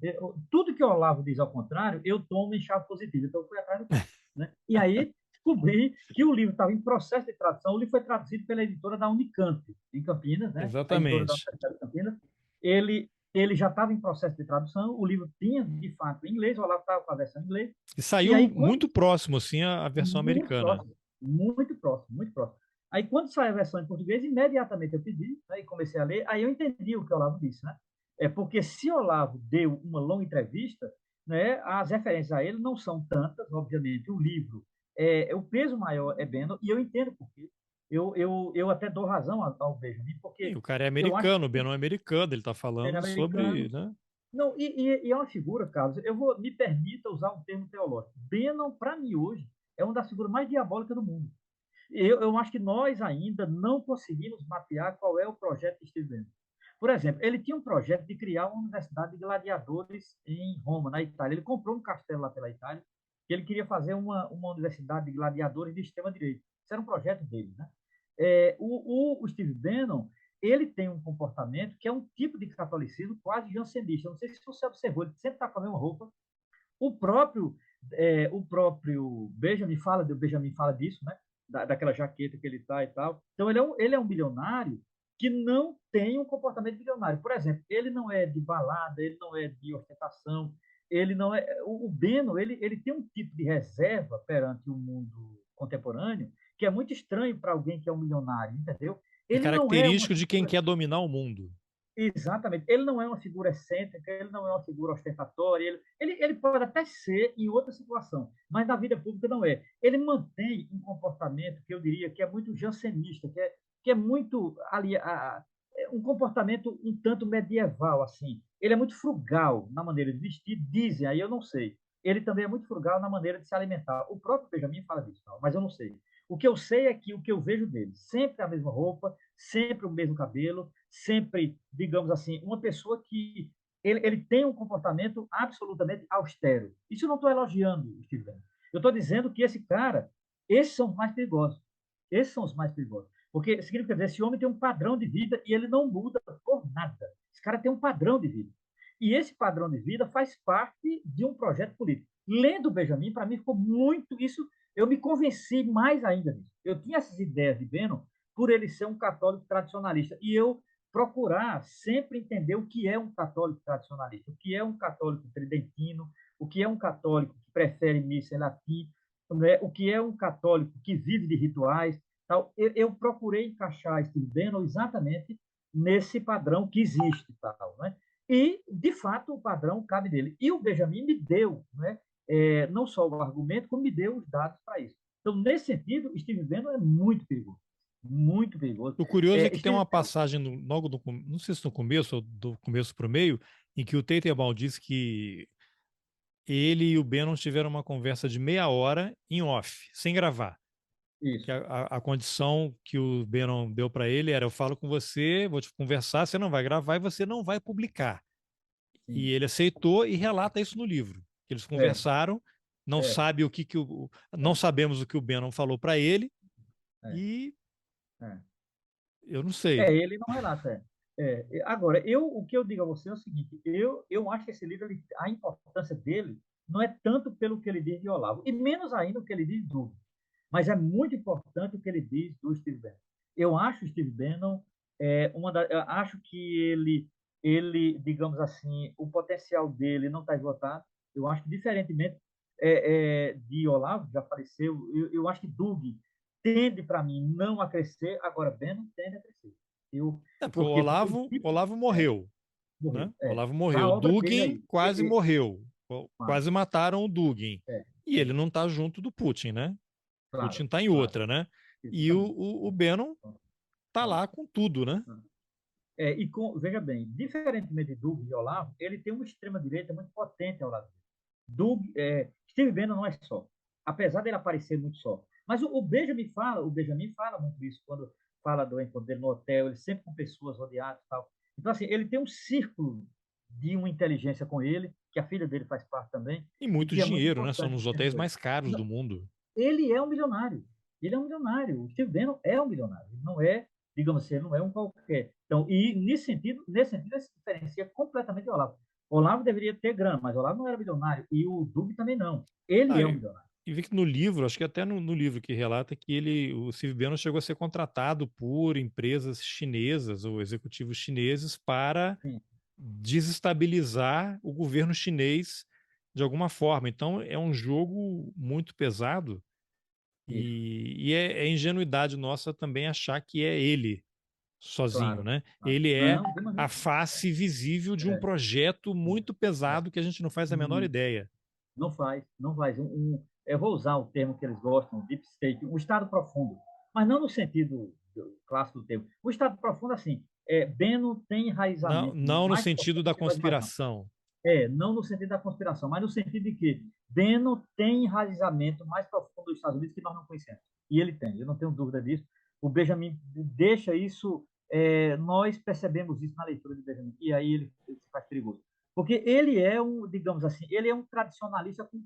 Tudo que o Olavo diz ao contrário, eu tomo em chave positiva. Então eu fui atrás do cara. Né? E aí descobri que o livro estava em processo de tradução. O livro foi traduzido pela editora da Unicamp, em Campinas, né? A editora da Exatamente. Universidade de Campinas. Ele já estava em processo de tradução. O livro tinha, de fato, em inglês. O Olavo estava com a versão em inglês. E E saiu aí, quando muito próximo, assim, a versão muito americana. próximo, muito próximo, muito próximo. Aí, quando saiu a versão em português, imediatamente eu pedi, né, e comecei a ler, aí eu entendi o que o Olavo disse, né? É porque se o Olavo deu uma longa entrevista, né, as referências a ele não são tantas, obviamente, o livro, o peso maior é Beno, e eu entendo por quê. Eu até dou razão ao Benjamin, E porque o cara é eu acho americano, o que Bannon é americano, ele está ele é falando sobre, americano. né? Não, e é uma figura, Carlos, me permita usar um termo teológico. Bannon, para mim, hoje, é uma das figuras mais diabólicas do mundo. Eu acho que nós ainda não conseguimos mapear qual é o projeto de Steve Bannon. Por exemplo, ele tinha um projeto de criar uma universidade de gladiadores em Roma, na Itália. Ele comprou um castelo lá pela Itália, que ele queria fazer uma universidade de gladiadores de extrema-direita. Isso era um projeto dele. Né? O Steve Bannon, ele tem um comportamento que é um tipo de catolicismo quase jansenista. Eu não sei se você observou, ele sempre está com a mesma roupa. O próprio, Benjamin fala disso, né? Daquela jaqueta que ele está e tal. Então, ele é um bilionário que não tem um comportamento bilionário. Por exemplo, ele não é de balada, ele não é de ostentação, ele não é. O Beno, ele tem um tipo de reserva perante o mundo contemporâneo que é muito estranho para alguém que é um milionário, entendeu? É Ele não é uma característico de quem figura. quer dominar o mundo. Exatamente. Ele não é uma figura excêntrica, ele não é uma figura ostentatória, ele pode até ser em outra situação, mas na vida pública não é. Ele mantém um comportamento que eu diria que é muito jansenista, que é muito ali, um comportamento um tanto medieval, assim. Ele é muito frugal na maneira de vestir, dizem, aí eu não sei. Ele também é muito frugal na maneira de se alimentar. O próprio Benjamin fala disso, mas eu não sei. O que eu sei é que o que eu vejo dele, sempre a mesma roupa, sempre o mesmo cabelo, sempre, digamos assim, uma pessoa que ele tem um comportamento absolutamente austero. Isso eu não estou elogiando o Steve Bannon. Eu estou dizendo que esse cara, esses são os mais perigosos. Esses são os mais perigosos. Porque significa dizer, esse homem tem um padrão de vida e ele não muda por nada. Esse cara tem um padrão de vida. E esse padrão de vida faz parte de um projeto político. Lendo o Benjamin, para mim ficou muito isso. Eu me convenci mais ainda disso. Eu tinha essas ideias de Bannon por ele ser um católico tradicionalista. E eu procurar sempre entender o que é um católico tradicionalista, o que é um católico tridentino, o que é um católico que prefere missa em latim, né? O que é um católico que vive de rituais. Tal. Eu procurei encaixar Steve Bannon exatamente nesse padrão que existe. Tal, né? E, de fato, o padrão cabe nele. E o Benjamin me deu, né, não só o argumento, como me deu os dados para isso. Então, nesse sentido, Steve Bannon é muito perigoso. Muito perigoso. O curioso é que tem Steve uma passagem logo no, não sei se no começo ou do começo para o meio, em que o Teitelbaum diz que ele e o Bannon tiveram uma conversa de meia hora em off, sem gravar. Que Isso. a condição que o Bannon deu para ele era: eu falo com você, vou te conversar, você não vai gravar e você não vai publicar. E Sim. ele aceitou e relata isso no livro. Eles É, conversaram, não é, sabe não sabemos o que o Bannon falou para ele é, e é. eu não sei. Ele não relata. Agora, o que eu digo a você é o seguinte: eu acho que esse livro, a importância dele não é tanto pelo que ele diz de Olavo, e menos ainda o que ele diz do, mas é muito importante o que ele diz do Steve Bannon. Eu acho o Steve Bannon eu acho que digamos assim, o potencial dele não está esgotado. Eu acho que diferentemente de Olavo, que já faleceu, eu acho que Doug tende para mim não a crescer, agora Bannon tende a crescer. Eu, É, porque porque o O tipo Olavo morreu, morreu. né? O Olavo morreu. A O obra dele Dugin aí. quase morreu. Claro, Quase mataram o Dugin. é, E ele é, não está junto do Putin, né? Putin claro, está em claro, outra, né? E exatamente. o Bannon tá Então, lá com tudo, né? veja bem, diferentemente de Doug e Olavo, ele tem uma extrema-direita muito potente ao lado dele. Doug, Steve Bannon não é só, apesar dele aparecer muito só. Mas o Benjamin fala muito isso quando fala do encontro dele no hotel, ele sempre com pessoas rodeadas e tal. Então, assim, ele tem um círculo de uma inteligência com ele, que a filha dele faz parte também, E e muito que é muito dinheiro, né? São importante nos em termos hotéis dele. mais caros do mundo. Ele é um milionário. Ele é um milionário. O Steve Bannon é um milionário. Ele não é, digamos assim, ele não é um qualquer. Então, e nesse sentido, ele se diferencia completamente do Olavo. Olavo deveria ter grana, mas Olavo não era milionário, e o Dube também não. Ele Ah, é o milionário. e vi que no livro, acho que até no livro que relata que o Steve Bannon chegou a ser contratado por empresas chinesas ou executivos chineses para Sim, desestabilizar o governo chinês de alguma forma. Então é um jogo muito pesado isso, e é ingenuidade nossa também achar que é ele sozinho, claro. né? Claro. Ele é Não, de a maneira. face visível de um É, projeto muito é. pesado que a gente não faz a menor E ideia. não faz, não faz. Eu vou usar o termo que eles gostam, deep state, um estado profundo, mas não no sentido clássico do termo. O estado profundo, assim, Bannon tem Não, enraizamento não no mais sentido profundo do da que nós imaginamos. conspiração. Não no sentido da conspiração, mas no sentido de que Bannon tem enraizamento mais profundo dos Estados Unidos que nós não conhecemos. E ele tem, eu não tenho dúvida disso. O Benjamin deixa isso, nós percebemos isso na leitura de Benjamin, e aí ele se faz perigoso. Porque ele é digamos assim, ele é um tradicionalista com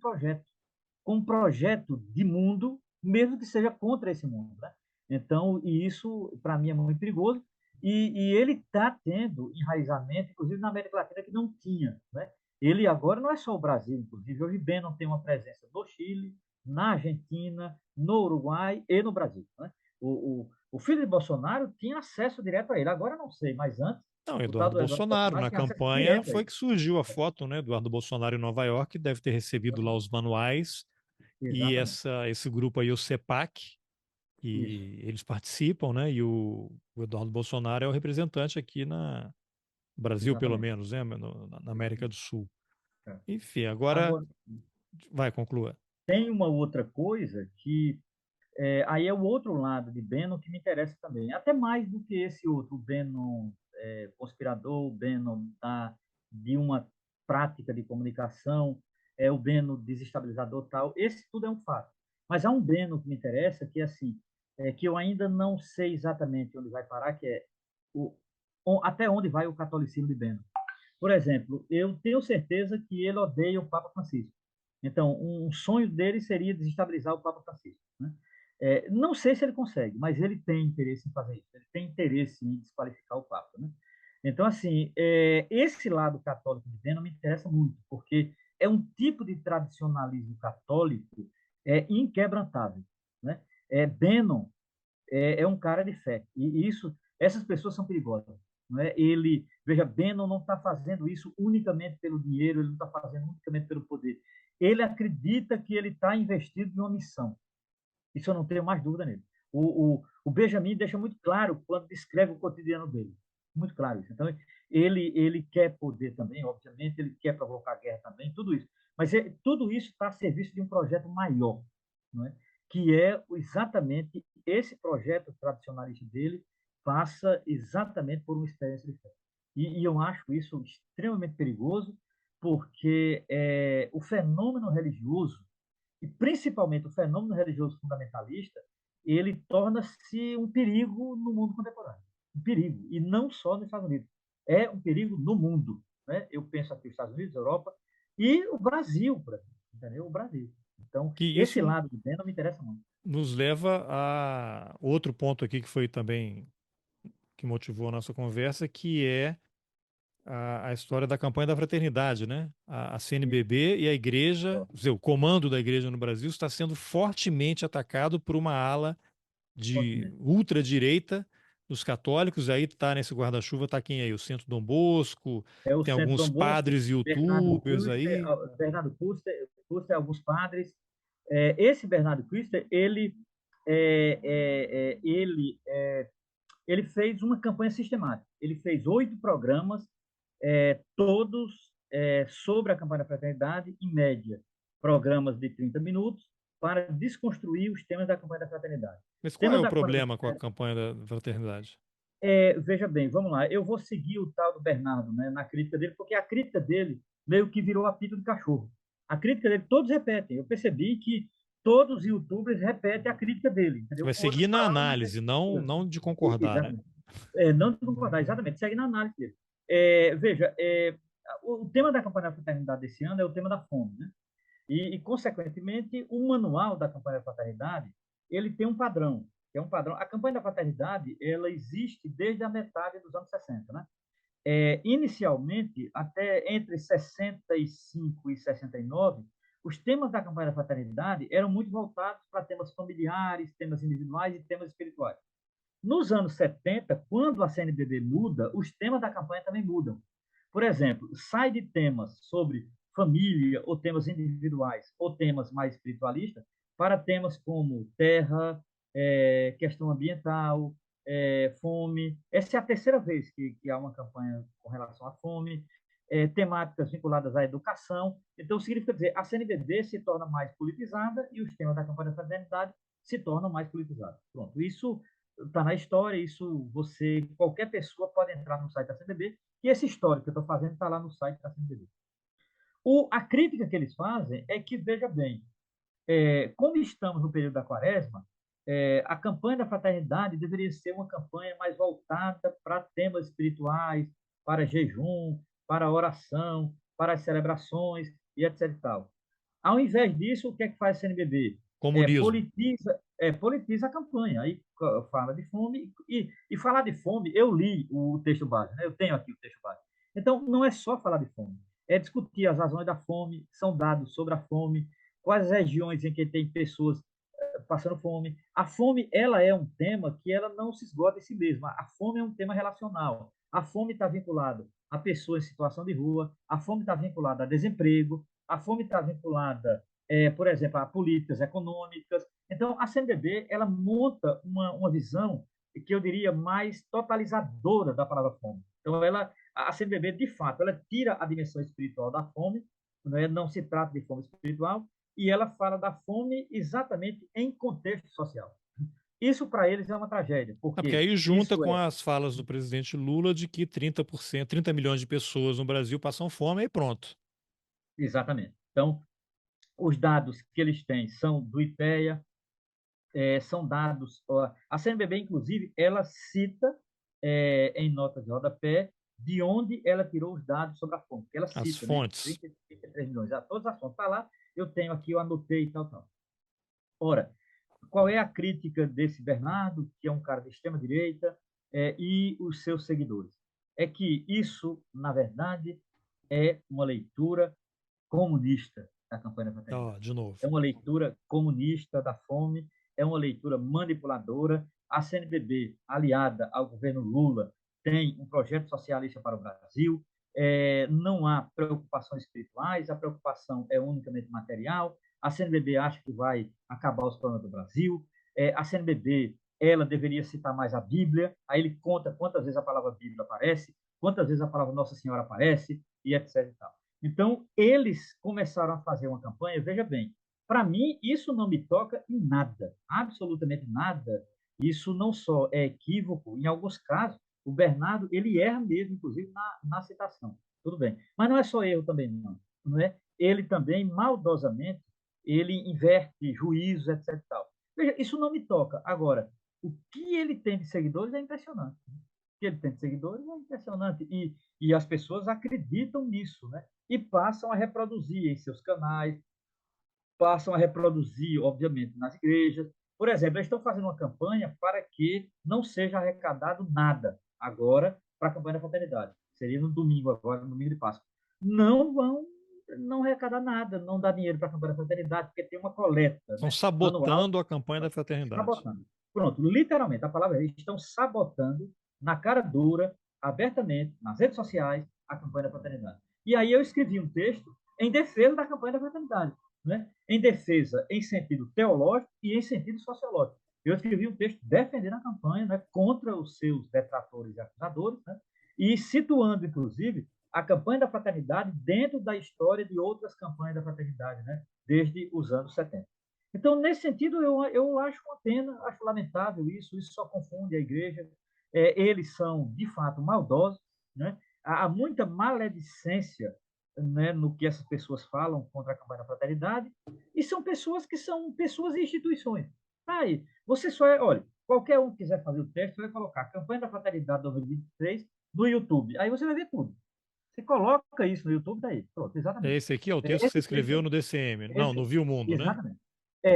um projeto de mundo, mesmo que seja contra esse mundo, né? Então, e isso, para mim, é muito perigoso. E ele está tendo enraizamento, inclusive na América Latina, que não tinha, né? Ele agora não é só o Brasil, inclusive, hoje Bannon tem uma presença no Chile, na Argentina, no Uruguai e no Brasil, né? O filho de Bolsonaro tinha acesso direto a ele, agora não sei, mas antes, Não, o tal Eduardo do Eduardo Bolsonaro, Bolsonaro na tinha acesso campanha direto a foi ele. que surgiu a foto, né? Eduardo Bolsonaro em Nova York, deve ter recebido lá os manuais e Exatamente. esse grupo aí, o CEPAC, Isso, e eles participam, né? E o Eduardo Bolsonaro é o representante aqui no Brasil, pelo exatamente. menos, né? Na América do Exatamente. Sul. É. Enfim, agora Agora, vai, conclua. tem uma outra coisa que aí é o outro lado de Bannon que me interessa também, até mais do que esse outro, o Bannon conspirador, o Bannon de uma prática de comunicação, o Bannon desestabilizador tal. Esse tudo é um fato. Mas há um Bannon que me interessa, que é assim, que eu ainda não sei exatamente onde vai parar, que é o, até onde vai o catolicismo de Bannon. Por exemplo, eu tenho certeza que ele odeia o Papa Francisco. Então, um sonho dele seria desestabilizar o Papa Francisco, né? Não sei se ele consegue, mas ele tem interesse em fazer isso. Ele tem interesse em desqualificar o Papa, né? Então, assim, esse lado católico de Bannon me interessa muito, porque é um tipo de tradicionalismo católico inquebrantável, né? Bannon é um cara de fé. E essas pessoas são perigosas. Não é? Veja, Bannon não está fazendo isso unicamente pelo dinheiro, ele não está fazendo unicamente pelo poder. Ele acredita que ele está investido em uma missão. Isso eu não tenho mais dúvida nele. O Benjamin deixa muito claro quando descreve o cotidiano dele. Muito claro isso. Então, ele quer poder também, obviamente, ele quer provocar guerra também, tudo isso. Mas tudo isso está a serviço de um projeto maior, não é? Que é exatamente esse projeto tradicionalista dele passa exatamente por uma experiência de fé. E eu acho isso extremamente perigoso, porque o fenômeno religioso e principalmente o fenômeno religioso fundamentalista, ele torna-se um perigo no mundo contemporâneo. Um perigo. E não só nos Estados Unidos. É um perigo no mundo. Né? Eu penso aqui os Estados Unidos, a Europa e o Brasil, por exemplo. Entendeu? O Brasil. Então, Que esse isso lado do Bannon me interessa muito. nos leva a outro ponto aqui que foi também que motivou a nossa conversa, que é a história da campanha da fraternidade, né? A CNBB e a igreja, quer dizer, o comando da igreja no Brasil está sendo fortemente atacado por uma ala de Fortemente. ultradireita dos católicos. Aí tá nesse guarda-chuva, tá quem aí? O Centro Dom Bosco, É o tem Centro alguns Dom Bosco, padres youtubers aí. Bernardo Custer, alguns padres. Esse Bernardo Custer, ele fez uma campanha sistemática. Ele fez 8 programas, todos sobre a campanha da fraternidade, em média, programas de 30 minutos, para desconstruir os temas da campanha da fraternidade. Mas O qual é tema o da campanha problema com a campanha da fraternidade? veja bem, vamos lá, eu vou seguir o tal do Bernardo, né, na crítica dele, porque a crítica dele meio que virou apito de cachorro. A crítica dele, todos repetem. Eu percebi que todos os youtubers repetem a crítica dele, Você entendeu? vai Com outras seguir na palavras, mas análise, não de concordar, né? exatamente. Não de concordar, exatamente, segue na análise dele. Veja, o tema da campanha da fraternidade desse ano é o tema da fome, né? Consequentemente, o manual da campanha da fraternidade, ele tem um padrão. que é um padrão. A campanha da fraternidade, ela existe desde a metade dos anos 60, né? Inicialmente, até entre 65 e 69, os temas da campanha da fraternidade eram muito voltados para temas familiares, temas individuais e temas espirituais. Nos anos 70, quando a CNBB muda, os temas da campanha também mudam. Por exemplo, sai de temas sobre família ou temas individuais ou temas mais espiritualistas para temas como terra, questão ambiental, fome. Essa é a terceira vez que há uma campanha com relação à fome, temáticas vinculadas à educação. Então, significa dizer, a CNBB se torna mais politizada e os temas da campanha da fraternidade se tornam mais politizados. Pronto, isso está na história, isso qualquer pessoa pode entrar no site da CNBB, e esse histórico que eu estou fazendo está lá no site da CNBB. A crítica que eles fazem é que, veja bem, como estamos no período da quaresma, a campanha da fraternidade deveria ser uma campanha mais voltada para temas espirituais, para jejum, para oração, para as celebrações e etc. E tal. Ao invés disso, o que é que faz a CNBB? Comunismo. Politiza a campanha. Aí fala de fome. E falar de fome, eu li o texto base, né? Eu tenho aqui o texto base. Então, não é só falar de fome. É discutir as razões da fome, são dados sobre a fome, quais regiões em que tem pessoas passando fome. A fome, ela é um tema que ela não se esgota em si mesma. A fome é um tema relacional. A fome está vinculada a pessoas em situação de rua, a fome está vinculada a desemprego, a fome está vinculada, por exemplo, a políticas econômicas. Então, a CNBB, ela monta uma visão que eu diria mais totalizadora da palavra fome. Então, a CNBB, de fato, ela tira a dimensão espiritual da fome, não se trata de fome espiritual, e ela fala da fome exatamente em contexto social. Isso, para eles, é uma tragédia, Porque porque aí junta isso com as falas do presidente Lula de que 30%, 30 milhões de pessoas no Brasil passam fome e pronto. Exatamente. Então, os dados que eles têm são do IPEA, são dados. A CNBB, inclusive, ela cita em nota de rodapé de onde ela tirou os dados sobre a fome. Ela As cita, né? fontes. 33 milhões. Todas as fontes estão lá, eu tenho aqui, eu anotei e tal, tal. Ora, qual é a crítica desse Bernardo, que é um cara de extrema-direita, e os seus seguidores? É que isso, na verdade, é uma leitura comunista da campanha da fraternidade. De novo. É uma leitura comunista da fome, é uma leitura manipuladora. A CNBB, aliada ao governo Lula, tem um projeto socialista para o Brasil. Não há preocupações espirituais, a preocupação é unicamente material. A CNBB acha que vai acabar os problemas do Brasil. A CNBB, ela deveria citar mais a Bíblia. Aí ele conta quantas vezes a palavra Bíblia aparece, quantas vezes a palavra Nossa Senhora aparece, e etc. E tal. Então, eles começaram a fazer uma campanha, veja bem, para mim, isso não me toca em nada, absolutamente nada. Isso não só é equívoco, em alguns casos, o Bernardo, ele erra mesmo, inclusive, na citação. Tudo bem. Mas não é só erro também, não é? Ele também, maldosamente, ele inverte juízos, etc. E tal. Veja, isso não me toca. Agora, o que ele tem de seguidores é impressionante. O que ele tem de seguidores é impressionante. E as pessoas acreditam nisso, né? E passam a reproduzir em seus canais, passam a reproduzir, obviamente, nas igrejas. Por exemplo, eles estão fazendo uma campanha para que não seja arrecadado nada agora para a campanha da fraternidade. Seria no domingo agora, no domingo de Páscoa. Não vão não arrecadar nada, não dar dinheiro para a campanha da fraternidade, porque tem uma coleta, Estão né, anual, sabotando a campanha da fraternidade. sabotando. Pronto, literalmente, a palavra é, eles estão sabotando na cara dura, abertamente, nas redes sociais, a campanha da fraternidade. E aí eu escrevi um texto em defesa da campanha da fraternidade, né? Em defesa em sentido teológico e em sentido sociológico. Eu escrevi um texto defendendo a campanha, né, contra os seus detratores e acusadores, né, e situando, inclusive, a campanha da fraternidade dentro da história de outras campanhas da fraternidade, né, desde os anos 70. Então, nesse sentido, eu acho uma pena, acho lamentável isso só confunde a igreja. Eles são, de fato, maldosos, né? Há muita maledicência, né, no que essas pessoas falam contra a campanha da fraternidade, e são pessoas e instituições. Aí, você só olha, qualquer um que quiser fazer o teste, vai colocar campanha da fraternidade 2023 no YouTube. Aí você vai ver tudo. Você coloca isso no YouTube, daí. Pronto, É exatamente. esse aqui é o texto que você Esse escreveu texto, no DCM. Não, esse, no Viu Mundo, né? exatamente.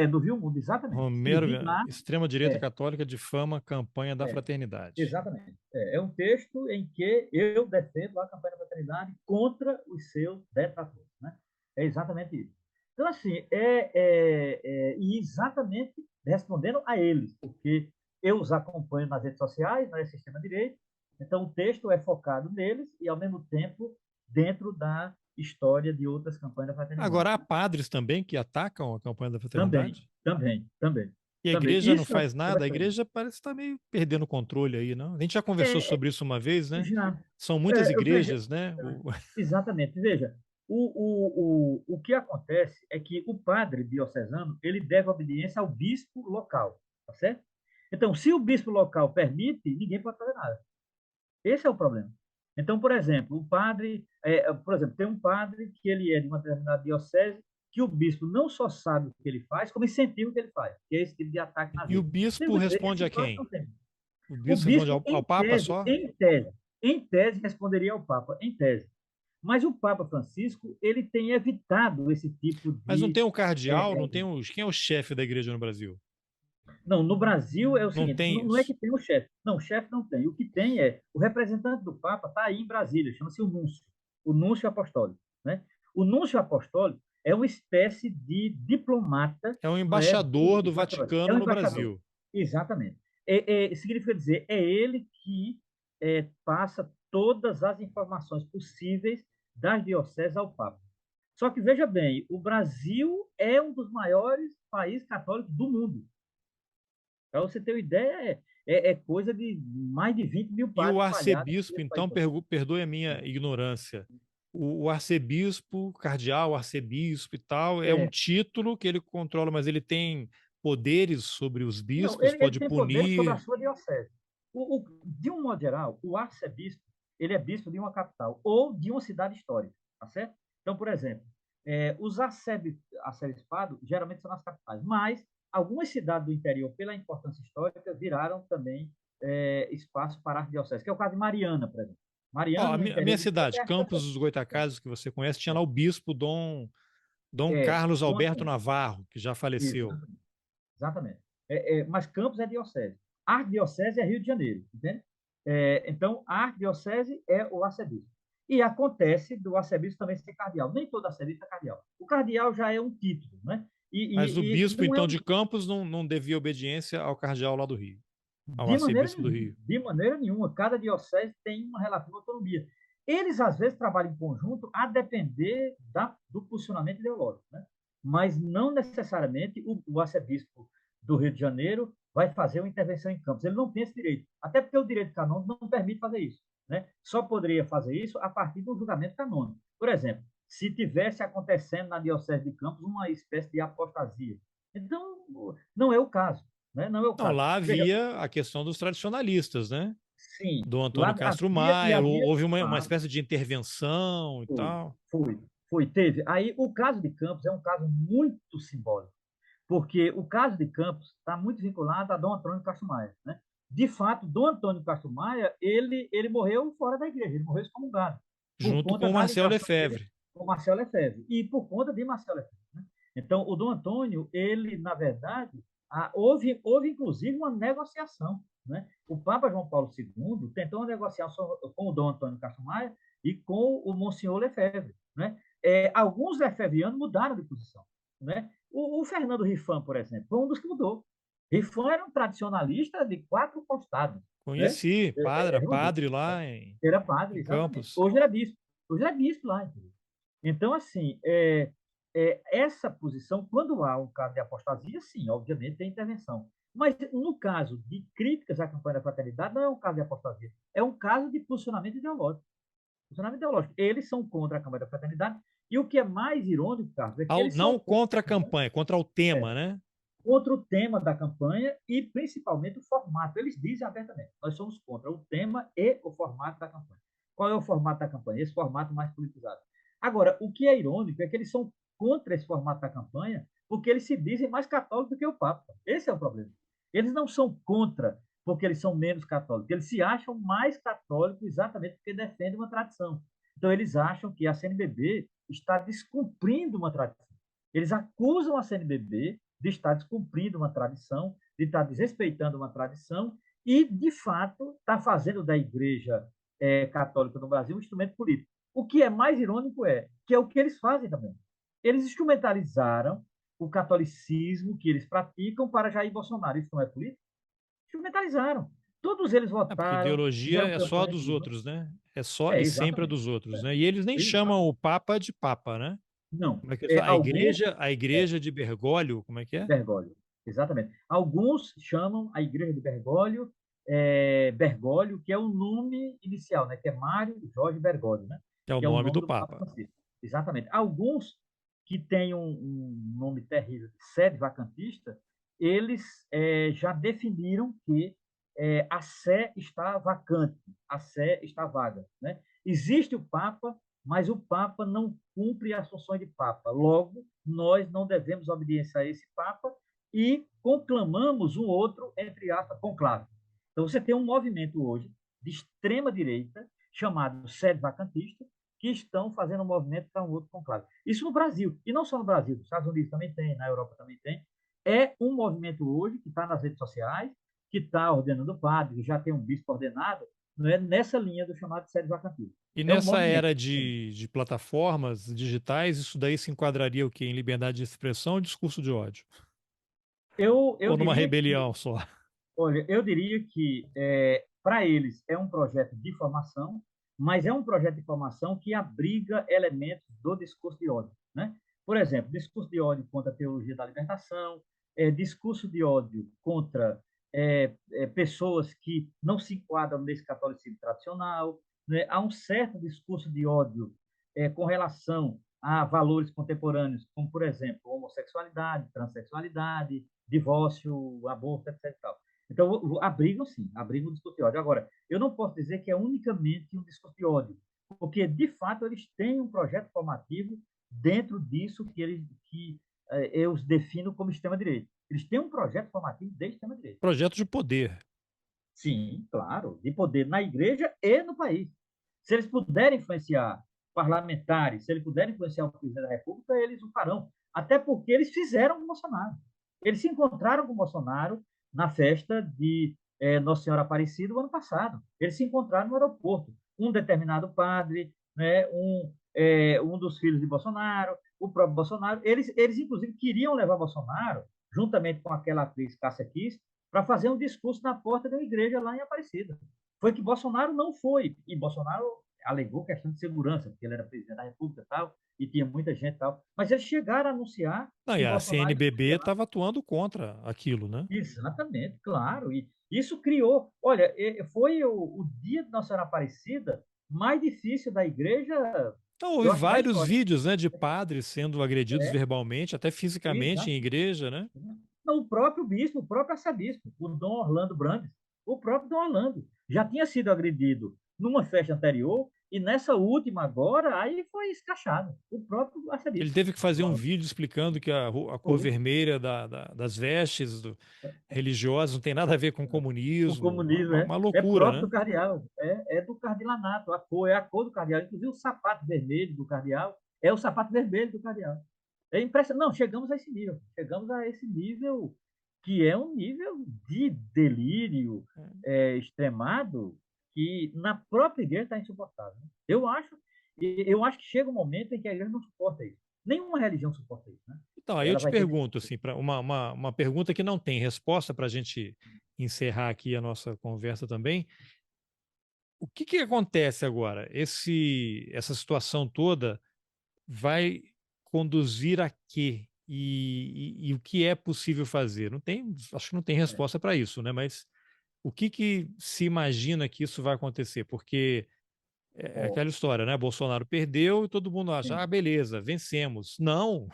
do Viu Mundo, exatamente. Romero, Escrevi lá, extrema-direita é, católica difama campanha da é, fraternidade. exatamente. É um texto em que eu defendo a campanha da fraternidade contra os seus detratores, né? É exatamente isso. Então, assim, e exatamente respondendo a eles, porque eu os acompanho nas redes sociais, na Sistema Direito, então o texto é focado neles e, ao mesmo tempo, dentro da história de outras campanhas da fraternidade. Agora, há padres também que atacam a campanha da Também, fraternidade? também, também, E a também. igreja não Isso faz é da nada? A frente. igreja parece estar meio perdendo o controle aí, não? A gente já conversou É, sobre isso uma vez, né? já, São muitas veja, igrejas, né? exatamente. Veja, o que acontece é que o padre diocesano ele deve obediência ao bispo local, tá certo? Então, se o bispo local permite, ninguém pode fazer nada. Esse é o problema. Então, por exemplo, por exemplo, tem um padre que ele é de uma determinada diocese que o bispo não só sabe o que ele faz, como incentiva o que ele faz, que é esse tipo de ataque na E o vida. Tem bispo muitas vezes, responde esse a padre quem? não tem. O O bispo responde bispo, ao Papa só? em tese, responderia ao Papa, em tese. Mas o Papa Francisco, ele tem evitado esse tipo Mas não de... tem um cardeal, é, não é, tem os. Quem é o chefe da igreja no Brasil? não, no Brasil é o Não seguinte, tem não é que isso. tem o chefe. Não, o chefe não tem. O que tem é o representante do Papa está aí em Brasília, chama-se o núncio apostólico. Né? O núncio apostólico é uma espécie de diplomata, É um não é? embaixador do É Vaticano um no embaixador. Brasil. Exatamente. Significa dizer, é ele que passa todas as informações possíveis das dioceses ao Papa. Só que veja bem, o Brasil é um dos maiores países católicos do mundo. Para você ter uma ideia, é coisa de mais de 20 mil E o padres espalhados arcebispo, nesse país então, todo. perdoe a minha ignorância. O arcebispo, cardeal, arcebispo e tal, é um É, título que ele controla, mas ele tem poderes sobre os não, bispos, ele pode tem poder sobre a punir. sua diocese. De um modo geral, o arcebispo, ele é bispo de uma capital ou de uma cidade histórica, tá certo? Então, por exemplo, os arcebispados geralmente são nas capitais, mas algumas cidades do interior, pela importância histórica, viraram também espaço para a arquidiocese, que é o caso de Mariana, por exemplo. Ó, Mariana, no a interior minha do Estado, cidade, é Campos arquidiocese. dos Goytacazes, que você conhece, tinha lá o bispo Dom É, Carlos Dom Alberto Antônio. Navarro, que já faleceu. Exatamente. Exatamente. Mas Campos é diocese. A arquidiocese é Rio de Janeiro, entende? Então, a arquidiocese é o arcebispo. E acontece do arcebispo também ser cardeal. Nem todo arcebispo é cardeal. O cardeal já é um título, né? Mas o E bispo, não é então, um, de Campos não devia obediência ao cardeal lá do Rio, ao de maneira arcebispo do nenhuma. Rio. De maneira nenhuma. Cada diocese tem uma relativa autonomia. Eles, às vezes, trabalham em conjunto a depender do posicionamento ideológico, né? Mas não necessariamente o arcebispo do Rio de Janeiro vai fazer uma intervenção em Campos. Ele não tem esse direito. Até porque o direito canônico não permite fazer isso. Né? Só poderia fazer isso a partir do julgamento canônico. Por exemplo, se tivesse acontecendo na Diocese de Campos uma espécie de apostasia. Então, não é o caso. Né? Não é o Não, caso. lá Veja, havia a questão dos tradicionalistas, né? sim, Do lá Antônio Castro havia e Maia, havia. houve uma Claro, espécie de intervenção e foi, tal. teve. Aí o caso de Campos é um caso muito simbólico, porque o caso de Campos está muito vinculado a Dom Antônio Castro Maia, né? De fato, Dom Antônio Castro Maia, ele morreu fora da igreja, ele morreu excomungado, por Junto conta com o da Marcel ligação dele Lefebvre. com Marcel Lefebvre, e por conta de Marcel Lefebvre. Né? Então, o Dom Antônio, ele, na verdade, houve inclusive uma negociação. Né? O Papa João Paulo II tentou uma negociação com o Dom Antônio Castro Maia e com o Monsenhor Lefebvre. Né? Alguns lefebvianos mudaram de posição. Né? O Fernando Rifan, por exemplo, foi um dos que mudou. Rifan era um tradicionalista de quatro costados. Né? Conheci, Ele mudou. padre lá em, Era padre, em exatamente. Campos. Hoje ele é bispo. Hoje ele é bispo lá. Entendeu? Então, assim, essa posição, quando há um caso de apostasia, sim, obviamente tem intervenção. Mas no caso de críticas à campanha da fraternidade, não é um caso de apostasia, é um caso de posicionamento ideológico. Posicionamento ideológico. Eles são contra a campanha da fraternidade, e o que é mais irônico, Carlos, é que eles são Não contra a campanha, contra o é, tema, né? contra o tema da campanha e principalmente o formato. Eles dizem abertamente: nós somos contra o tema e o formato da campanha. Qual é o formato da campanha? Esse formato mais politizado. Agora, o que é irônico é que eles são contra esse formato da campanha porque eles se dizem mais católicos do que o Papa. Esse é o problema. Eles não são contra porque eles são menos católicos. Eles se acham mais católicos exatamente porque defendem uma tradição. Então, eles acham que a CNBB está descumprindo uma tradição. Eles acusam a CNBB de estar descumprindo uma tradição, de estar desrespeitando uma tradição e, de fato, está fazendo da Igreja Católica no Brasil um instrumento político. O que é mais irônico é que é o que eles fazem também. Eles instrumentalizaram o catolicismo que eles praticam para Jair Bolsonaro. Isso não é político? Instrumentalizaram. Todos eles Porque votaram, ideologia fizeram é só a campanha dos de voto. outros, né? É só É, e sempre a exatamente. dos outros, É, né? E eles nem chamam o exatamente. Papa de Papa, né? Não. Como é que eles É, falam? alguns, A é, igreja de Bergoglio, como é que é? Bergoglio, exatamente. Alguns chamam a igreja de Bergoglio, Bergoglio, que é o nome inicial, né? Que é Mário Jorge Bergoglio, né? Que é o Que é o nome nome do do Papa Papa. Francisco. Exatamente. Alguns que têm um nome terrível de sede vacantista, eles já definiram que a sé está vacante, a sé está vaga, né? Existe o Papa, mas o Papa não cumpre as funções de Papa. Logo, nós não devemos obediência a esse Papa e conclamamos um outro, entre aspas, conclave. Então, você tem um movimento hoje de extrema-direita, chamado Sede Vacantista, que estão fazendo um movimento para um outro conclave. Isso no Brasil, e não só no Brasil, nos Estados Unidos também tem, na Europa também tem. É um movimento hoje que está nas redes sociais, que está ordenando padre, que já tem um bispo ordenado, não é nessa linha do chamado Sede Vacantista. E É um nessa movimento. era de plataformas digitais, isso daí se enquadraria o quê? Em liberdade de expressão ou discurso de ódio? Eu Ou numa diria que rebelião só? Olha, eu diria que para eles é um projeto de formação, mas é um projeto de formação que abriga elementos do discurso de ódio, né? Por exemplo, discurso de ódio contra a teologia da libertação, discurso de ódio contra pessoas que não se enquadram nesse catolicismo tradicional, né? Há um certo discurso de ódio com relação a valores contemporâneos, como, por exemplo, homossexualidade, transexualidade, divórcio, aborto, etc. Então, abrigam sim, abrigam o discurso de ódio. Agora, eu não posso dizer que é unicamente um discurso de ódio, porque, de fato, eles têm um projeto formativo dentro disso que eu os defino como extrema-direita. Eles têm um projeto formativo de extrema-direita. Projeto de poder. Sim, claro, de poder na igreja e no país. Se eles puderem influenciar parlamentares, se eles puderem influenciar o presidente da República, eles o farão. Até porque eles fizeram com o Bolsonaro. Eles se encontraram com o Bolsonaro na festa de Nossa Senhora Aparecida o ano passado. Eles se encontraram no aeroporto. Um determinado padre, né, um dos filhos de Bolsonaro, o próprio Bolsonaro. Eles, inclusive, queriam levar Bolsonaro, juntamente com aquela atriz Cássia Kiss, para fazer um discurso na porta da igreja lá em Aparecida. Foi que Bolsonaro não foi. E Bolsonaro alegou questão de segurança, porque ele era presidente da República e tal, e tinha muita gente e tal. Mas eles chegaram a anunciar Não, e que a Bolsonaro CNBB estaria lá. estava atuando contra aquilo, né? Exatamente, claro. E isso criou. Olha, foi o dia de Nossa Senhora Aparecida mais difícil da igreja, Então, houve eu acho, da vários história. vídeos, né, de padres sendo agredidos É, verbalmente, até fisicamente em exato. igreja, né? Não, o próprio bispo, o próprio arcebispo, o Dom Orlando Brandes, o próprio Dom Orlando, já tinha sido agredido numa festa anterior e nessa última agora, aí foi escrachado. O próprio Ele arcebispo. teve que fazer Dom um Orlando. vídeo explicando que a cor Foi. vermelha das vestes religiosas não tem nada a ver com O comunismo. comunismo Uma é loucura, próprio né? do cardeal, é do cardilanato, é a cor do cardeal. Inclusive o sapato vermelho do cardeal é o sapato vermelho do cardeal. É impressionante. Não, chegamos a esse nível que é um nível de delírio extremado que na própria igreja está insuportável. Eu acho que chega um momento em que a igreja não suporta isso. Nenhuma religião suporta isso, né? Então, aí eu Ela te vai ter pergunto, assim, uma pergunta que não tem resposta para a gente encerrar aqui a nossa conversa também. O que que acontece agora? Essa situação toda vai conduzir a quê? E o que é possível fazer? Não tem, acho que não tem resposta para isso, né? Mas o que que se imagina que isso vai acontecer? Porque é ó, aquela história, né? Bolsonaro perdeu e todo mundo acha, ah, sim, beleza, vencemos. Não,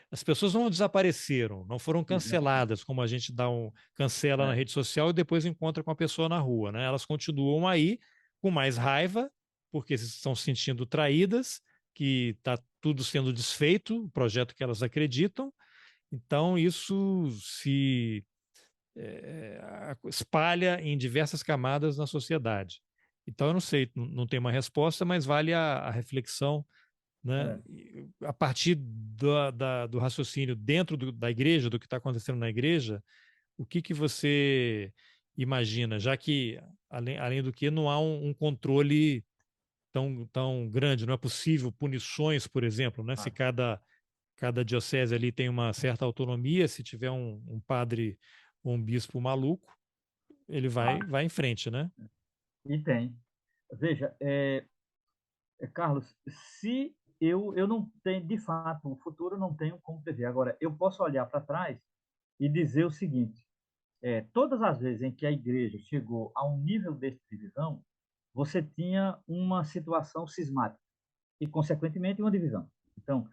as pessoas não desapareceram, não foram exatamente. canceladas, como a gente cancela na É, rede social e depois encontra com a pessoa na rua, né? Elas continuam aí com mais raiva, porque estão se sentindo traídas, que está tudo sendo desfeito, o projeto que elas acreditam. Então, isso se espalha em diversas camadas na sociedade. Então, eu não sei, não tem uma resposta, mas vale a reflexão né? É. A partir do raciocínio dentro da igreja, do que está acontecendo na igreja, o que que você imagina, já que, além do que, não há um controle tão grande, não é possível punições, por exemplo, né? Se Ah, cada diocese ali tem uma certa autonomia, se tiver um padre ou um bispo maluco, ele ah, vai em frente, né? e tem. Veja, Carlos, se eu não tenho, de fato, o futuro eu não tenho como prever. Agora, eu posso olhar para trás e dizer o seguinte: todas as vezes em que a igreja chegou a um nível de divisão, você tinha uma situação cismática e, consequentemente, uma divisão. Então,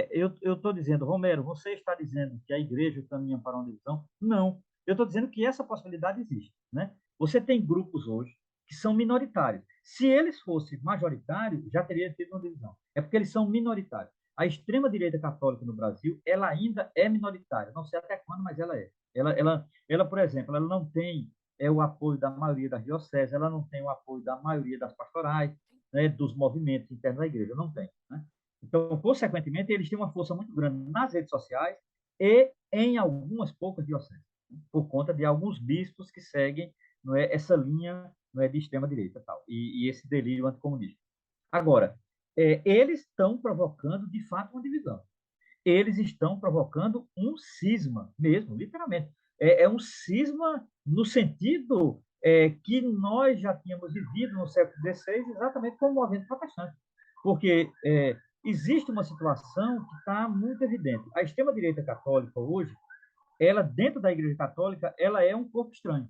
eu estou dizendo, Romero, você está dizendo que a igreja caminha para uma divisão? Não. Eu estou dizendo que essa possibilidade existe. Né? Você tem grupos hoje que são minoritários. Se eles fossem majoritários, já teria tido uma divisão. É porque eles são minoritários. A extrema-direita católica no Brasil, ela ainda é minoritária. Não sei até quando, mas ela é. Ela, por exemplo, ela não tem o apoio da maioria das dioceses, ela não tem o apoio da maioria das pastorais, né, dos movimentos internos da igreja. Não tem. Né? Então, consequentemente, eles têm uma força muito grande nas redes sociais e em algumas poucas dioceses, né, por conta de alguns bispos que seguem, não é, essa linha, não é, de extrema-direita tal, e esse delírio anticomunista. Agora, eles estão provocando, de fato, uma divisão. Eles estão provocando um cisma mesmo, literalmente. Um cisma no sentido que nós já tínhamos vivido no século XVI, exatamente como o movimento protestante. Porque existe uma situação que está muito evidente. A extrema-direita católica hoje, ela, dentro da Igreja Católica, ela é um corpo estranho.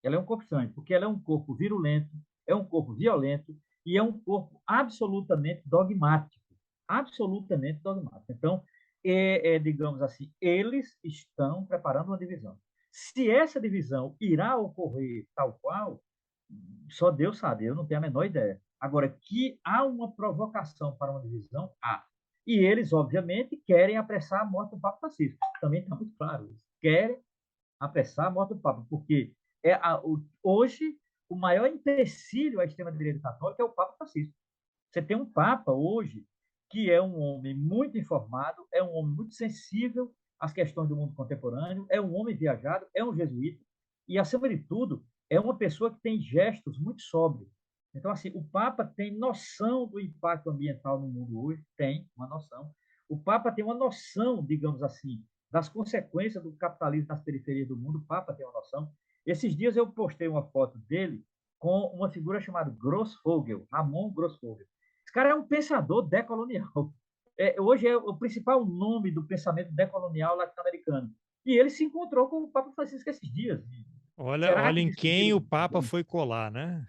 Ela é um corpo estranho, porque ela é um corpo virulento, é um corpo violento e é um corpo absolutamente dogmático. Absolutamente dogmático. Então, digamos assim, eles estão preparando uma divisão. Se essa divisão irá ocorrer tal qual, só Deus sabe, eu não tenho a menor ideia. Agora, que há uma provocação para uma divisão, há. E eles, obviamente, querem apressar a morte do Papa Francisco. Também está muito claro isso. Querem apressar a morte do Papa, porque hoje o maior empecilho à extrema-direita católica é o Papa Francisco. Você tem um Papa hoje que é um homem muito informado, é um homem muito sensível às questões do mundo contemporâneo, é um homem viajado, é um jesuíta e, acima de tudo, é uma pessoa que tem gestos muito sóbrios. Então, assim, o Papa tem noção do impacto ambiental no mundo hoje, tem uma noção. O Papa tem uma noção, digamos assim, das consequências do capitalismo nas periferias do mundo, o Papa tem uma noção. Esses dias eu postei uma foto dele com uma figura chamada Grossfogel, Ramon Grossfogel. Esse cara é um pensador decolonial. Hoje é o principal nome do pensamento decolonial latino-americano. E ele se encontrou com o Papa Francisco esses dias. Será Olha que em quem discutiram? o Papa foi colar, né?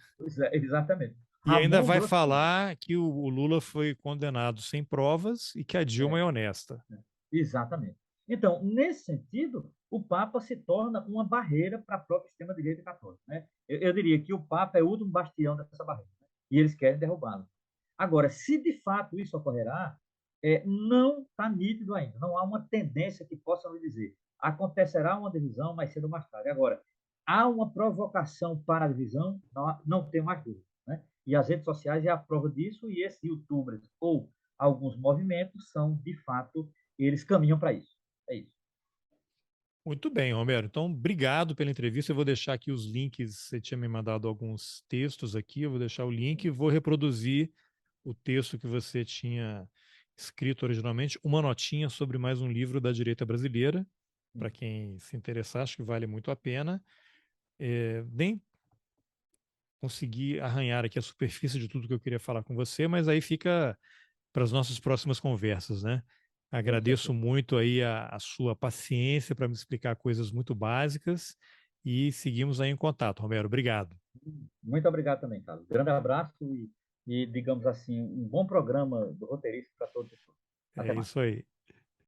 Exatamente. E ainda Ramon vai Grossfogel. falar que o Lula foi condenado sem provas e que a Dilma É, é honesta. exatamente. Então, nesse sentido, o Papa se torna uma barreira para a própria extrema-direita católica. Né? Eu diria que o Papa é o último bastião dessa barreira. Né? E eles querem derrubá-lo. Agora, se de fato isso ocorrerá, não está nítido ainda. Não há uma tendência que possa nos dizer. Acontecerá uma divisão mais cedo ou mais tarde. Agora, há uma provocação para a divisão? Não, não tenho mais dúvida. Né? E as redes sociais é a prova disso, e esses youtubers ou alguns movimentos são, de fato, eles caminham para isso. É isso. Muito bem, Romero. Então, obrigado pela entrevista. Eu vou deixar aqui os links. Você tinha me mandado alguns textos aqui. Eu vou deixar o link e vou reproduzir o texto que você tinha escrito originalmente, uma notinha sobre mais um livro da direita brasileira. Para quem se interessar, acho que vale muito a pena. Nem consegui arranhar aqui a superfície de tudo que eu queria falar com você, mas aí fica para as nossas próximas conversas, né? Com Agradeço certeza. muito aí a sua paciência para me explicar coisas muito básicas e seguimos aí em contato, Romero. Obrigado. Muito obrigado também, Carlos. Grande abraço digamos assim, um bom programa do roteirista para todos. É Até mais. isso aí.